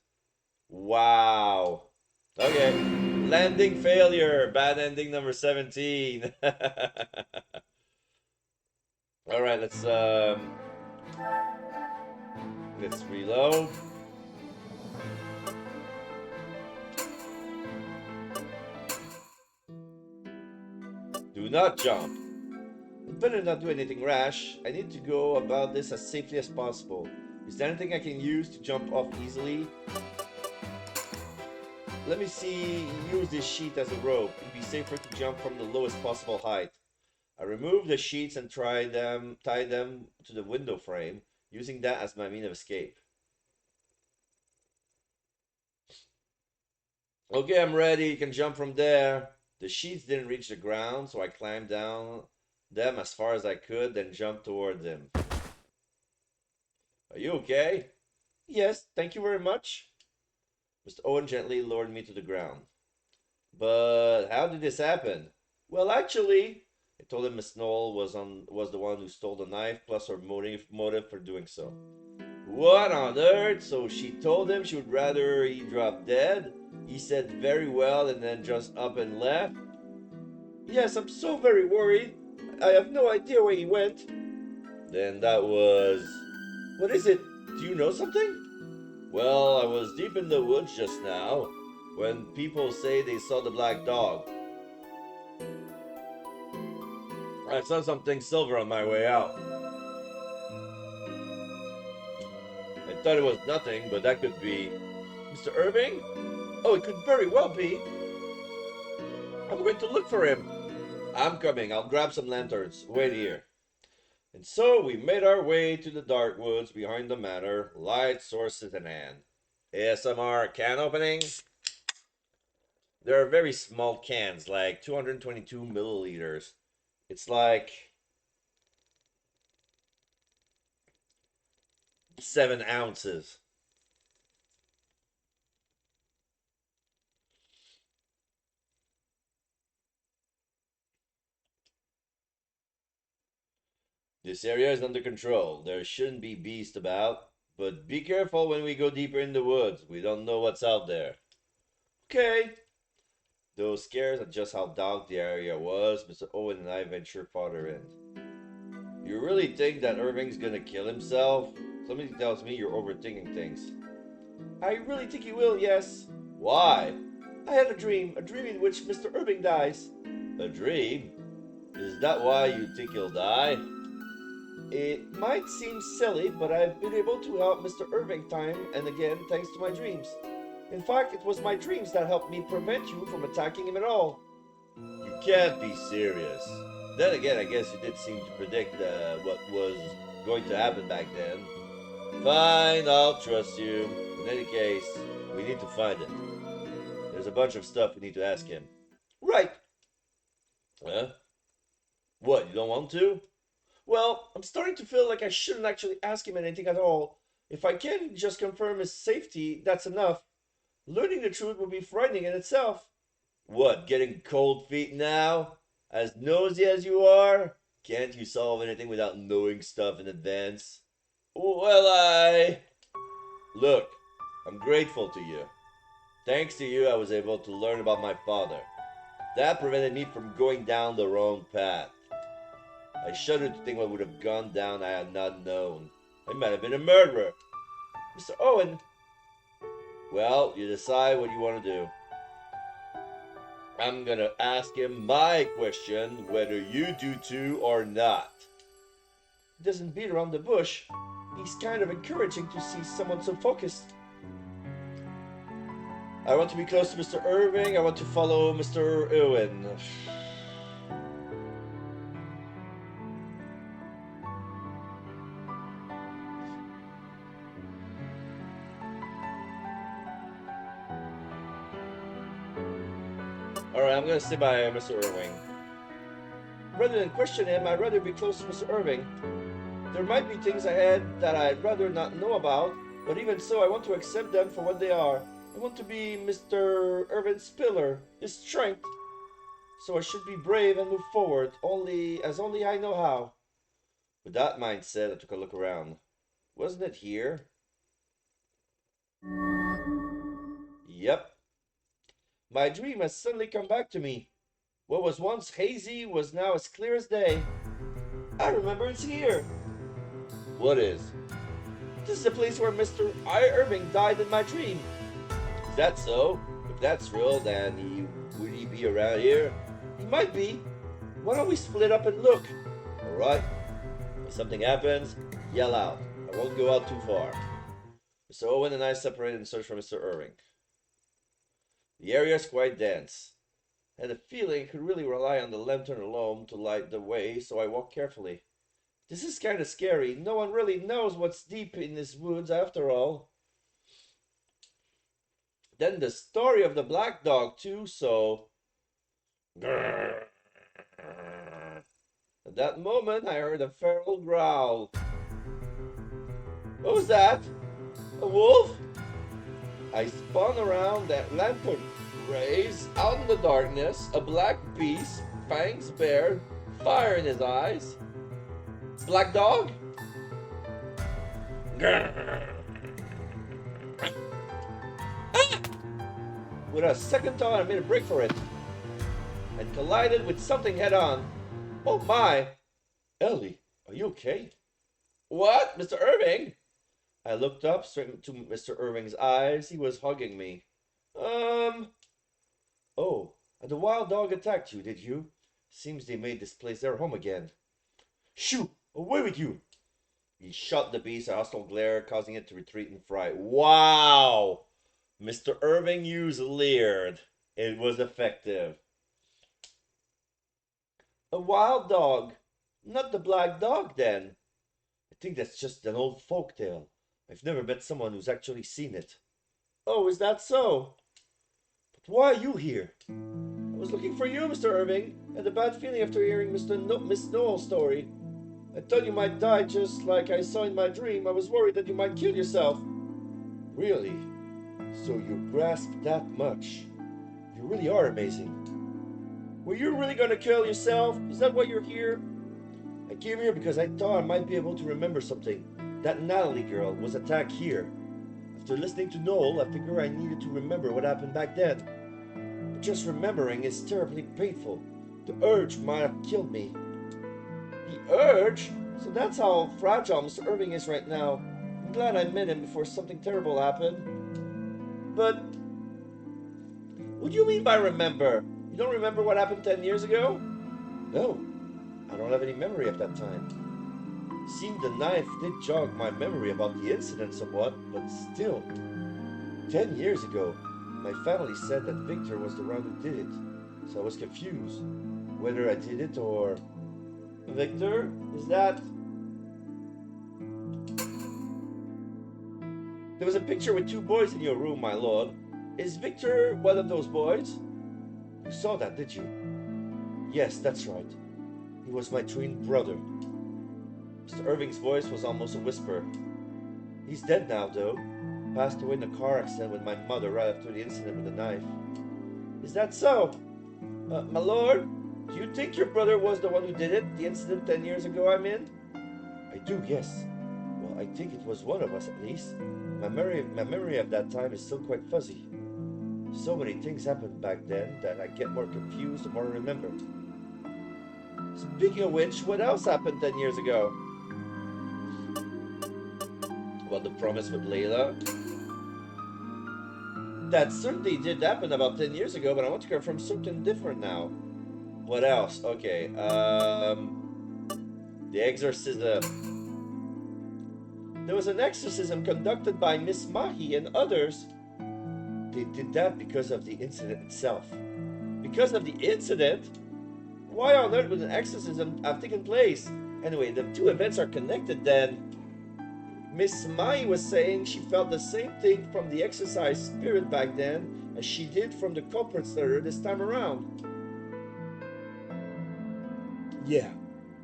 Wow. Okay. Landing failure. Bad ending number 17. All right, let's reload. Do not jump. I'd better not do anything rash. I need to go about this as safely as possible. Is there anything I can use to jump off easily? Let me see. Use this sheet as a rope. It'd be safer to jump from the lowest possible height. I removed the sheets and tied them to the window frame, using that as my means of escape. Okay, I'm ready. You can jump from there. The sheets didn't reach the ground, so I climbed down them as far as I could, then jumped toward them. Are you okay? Yes, thank you very much. Mr. Owen gently lowered me to the ground. But how did this happen? Well, actually, I told him Miss Noel was the one who stole the knife, plus her motive for doing so. What on earth? So she told him she would rather he drop dead? He said very well and then just up and left? Yes, I'm so very worried. I have no idea where he went. Then that was... What is it? Do you know something? Well, I was deep in the woods just now when people say they saw the black dog. I saw something silver on my way out. I thought it was nothing, but that could be... Mr. Irving? Oh, it could very well be. I'm going to look for him. I'm coming. I'll grab some lanterns. Wait here. And so we made our way to the dark woods behind the manor, light sources in hand. ASMR can opening. There are very small cans, like 222 milliliters. It's like 7 ounces. This area is under control. There shouldn't be beasts about, but be careful when we go deeper in the woods. We don't know what's out there. Okay. Though scared at just how dark the area was, Mr. Owen and I ventured farther in. You really think that Irving's gonna kill himself? Somebody tells me you're overthinking things. I really think he will, yes. Why? I had a dream in which Mr. Irving dies. A dream? Is that why you think he'll die? It might seem silly, but I've been able to help Mr. Irving time and again thanks to my dreams. In fact, it was my dreams that helped me prevent you from attacking him at all. You can't be serious. Then again, I guess you did seem to predict what was going to happen back then. Fine, I'll trust you. In any case, we need to find it. There's a bunch of stuff we need to ask him. Right. Huh? What, you don't want to? Well, I'm starting to feel like I shouldn't actually ask him anything at all. If I can just confirm his safety, that's enough. Learning the truth would be frightening in itself. What, getting cold feet now? As nosy as you are? Can't you solve anything without knowing stuff in advance? Well, Look, I'm grateful to you. Thanks to you, I was able to learn about my father. That prevented me from going down the wrong path. I shudder to think what would have gone down I had not known. I might have been a murderer. Mr. Owen. Well, you decide what you want to do. I'm gonna ask him my question, whether you do too or not. He doesn't beat around the bush. He's kind of encouraging to see someone so focused. I want to be close to Mr. Irving. I want to follow Mr. Irwin. Alright, I'm gonna stay by Mr. Irving. Rather than question him, I'd rather be close to Mr. Irving. There might be things ahead that I'd rather not know about, but even so, I want to accept them for what they are. I want to be Mr. Irving's pillar, his strength. So I should be brave and move forward, only I know how. With that mindset, I took a look around. Wasn't it here? Yep. My dream has suddenly come back to me. What was once hazy was now as clear as day. I remember it's here. What is? This is the place where Mr. Irving died in my dream. Is that so? If that's real, then would he be around here? He might be. Why don't we split up and look? Alright. If something happens, yell out. I won't go out too far. Mr. Owen and I separated and searched for Mr. Irving. The area is quite dense. I had a feeling I could really rely on the lantern alone to light the way, so I walked carefully. This is kind of scary. No one really knows what's deep in these woods after all. Then the story of the black dog too, so... At that moment, I heard a feral growl. What was that? A wolf? I spun around that lantern rays. Out in the darkness, a black beast, fangs bared, fire in his eyes. Black dog? With a second thought, I made a break for it and collided with something head on. Oh my! Ellie, are you okay? What? Mr. Irving? I looked up straight into Mr. Irving's eyes. He was hugging me. Oh, and the wild dog attacked you, did you? Seems they made this place their home again. Shoo! Away with you! He shot the beast a hostile glare, causing it to retreat in fright. Wow! Mr. Irving used leered. It was effective. A wild dog. Not the black dog, then. I think that's just an old folk tale. I've never met someone who's actually seen it. Oh, is that so? But why are you here? I was looking for you, Mr. Irving. I had a bad feeling after hearing Miss Noel's story. I thought you might die just like I saw in my dream. I was worried that you might kill yourself. Really? So you grasped that much? You really are amazing. Were you really going to kill yourself? Is that why you're here? I came here because I thought I might be able to remember something. That Natalie girl was attacked here. After listening to Noel, I figured I needed to remember what happened back then. But just remembering is terribly painful. The urge might have killed me. The urge? So that's how fragile Mr. Irving is right now. I'm glad I met him before something terrible happened. But what do you mean by remember? You don't remember what happened 10 years ago? No, I don't have any memory of that time. Seeing the knife did jog my memory about the incident somewhat, but still. 10 years ago, my family said that Victor was the one who did it, so I was confused. Whether I did it or... Victor? Is that... There was a picture with 2 boys in your room, my lord. Is Victor one of those boys? You saw that, did you? Yes, that's right. He was my twin brother. Mr. Irving's voice was almost a whisper. He's dead now, though. Passed away in a car accident with my mother right after the incident with the knife. Is that so? My lord, do you think your brother was the one who did it? The incident 10 years ago, I mean? I do, yes. Well, I think it was one of us, at least. My memory of that time is still quite fuzzy. So many things happened back then that I get more confused the more I remember. Speaking of which, what else happened 10 years ago? Well, the promise with Layla. That certainly did happen about 10 years ago, but I want to confirm something different now. What else? Okay, the exorcism. There was an exorcism conducted by Miss Mahi and others. They did that because of the incident itself. Because of the incident? Why on earth would an exorcism have taken place? Anyway, the two events are connected then. Miss Mai was saying she felt the same thing from the exorcised spirit back then as she did from the culprit stirrer this time around. Yeah,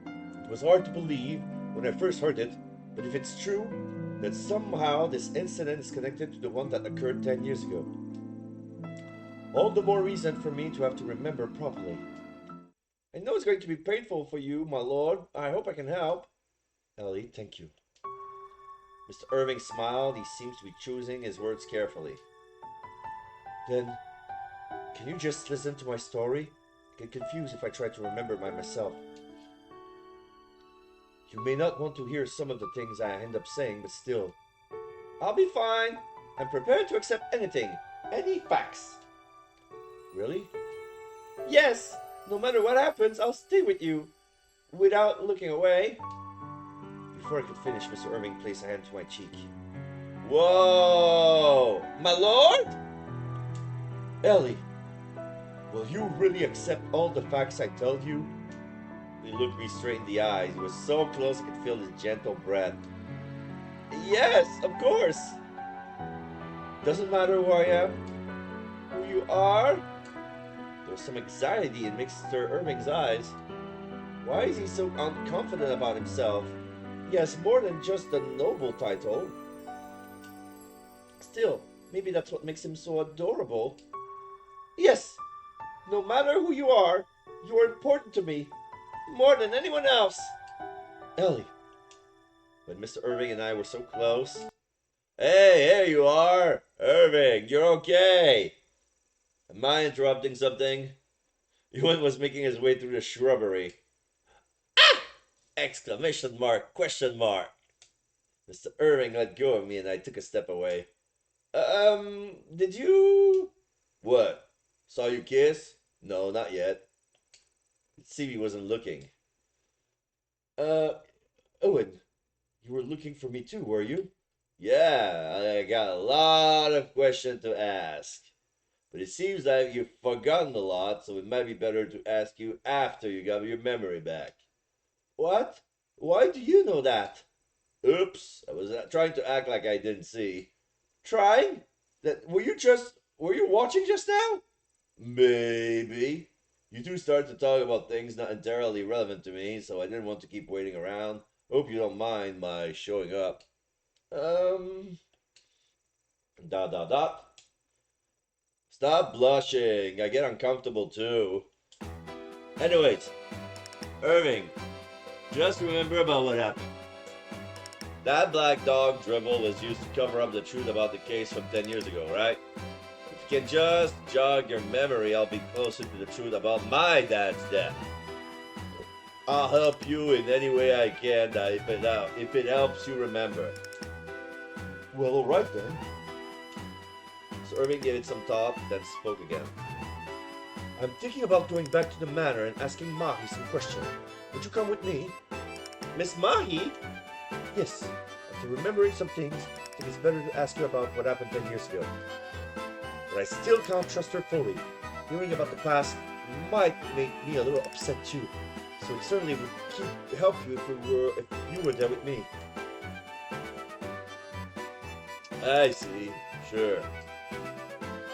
it was hard to believe when I first heard it, but if it's true, then somehow this incident is connected to the one that occurred 10 years ago. All the more reason for me to have to remember properly. I know it's going to be painful for you, my lord. I hope I can help. Ellie, thank you. Mr. Irving smiled. He seems to be choosing his words carefully. Then, can you just listen to my story? I get confused if I try to remember by myself. You may not want to hear some of the things I end up saying, but still. I'll be fine. I'm prepared to accept anything. Any facts. Really? Yes! No matter what happens, I'll stay with you. Without looking away. Before I could finish, Mr. Irving placed a hand to my cheek. Whoa! My lord? Ellie, will you really accept all the facts I tell you? He looked me straight in the eyes. He was so close I could feel his gentle breath. Yes, of course. Doesn't matter who I am, who you are. There was some anxiety in Mr. Irving's eyes. Why is he so unconfident about himself? He has more than just a noble title. Still, maybe that's what makes him so adorable. Yes, no matter who you are important to me. More than anyone else. Ellie. When Mr. Irving and I were so close. Hey, here you are. Irving, you're okay. Am I interrupting something? Ewan was making his way through the shrubbery. Ah! Exclamation mark, question mark. Mr. Irving let go of me and I took a step away. Did you... What? Saw you kiss? No, not yet. It seemed he wasn't looking. Owen, you were looking for me too, were you? Yeah, I got a lot of questions to ask. But it seems that you've forgotten a lot, so it might be better to ask you after you got your memory back. What? Why do you know that? Oops, I was trying to act like I didn't see. Trying? Were you watching just now? Maybe. You two started to talk about things not entirely relevant to me, so I didn't want to keep waiting around. Hope you don't mind my showing up. Dot dot dot. Stop blushing. I get uncomfortable too. Anyways, Irving, just remember about what happened. That black dog dribble was used to cover up the truth about the case from 10 years ago, right? If you can just jog your memory, I'll be closer to the truth about my dad's death. I'll help you in any way I can if it helps you remember. Well, alright then. So Irving gave it some thought, then spoke again. I'm thinking about going back to the manor and asking Mahi some questions. Would you come with me? Miss Mahi? Yes. After remembering some things, I think it's better to ask her about what happened 10 years ago. But I still can't trust her fully. Hearing about the past might make me a little upset too. So it certainly would help you if you were there with me. I see. Sure.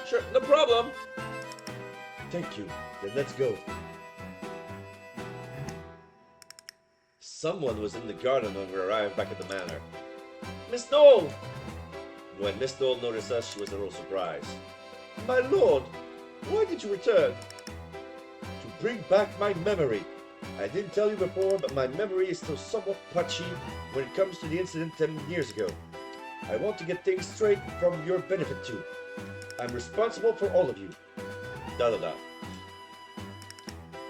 Sure, no problem. Thank you. Then let's go. Someone was in the garden when we arrived back at the manor. Miss Knoll! When Miss Knoll noticed us, she was a little surprised. My lord, why did you return? To bring back my memory. I didn't tell you before, but my memory is still somewhat patchy when it comes to the incident 10 years ago. I want to get things straight from your benefit too. I'm responsible for all of you. Da-da-da.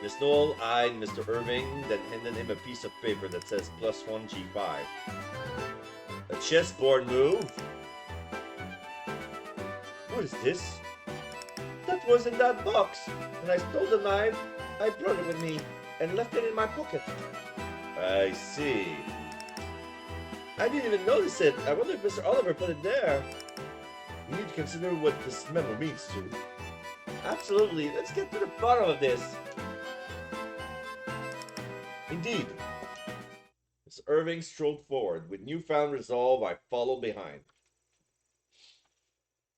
Miss Knoll eyed Mr. Irving, then handed him a piece of paper that says +1 G5. A chessboard move? What is this? That was in that box. When I stole the knife, I brought it with me and left it in my pocket. I see. I didn't even notice it. I wonder if Mr. Oliver put it there. We need to consider what this memo means to. Absolutely. Let's get to the bottom of this. Indeed. As Irving strode forward, with newfound resolve, I followed behind.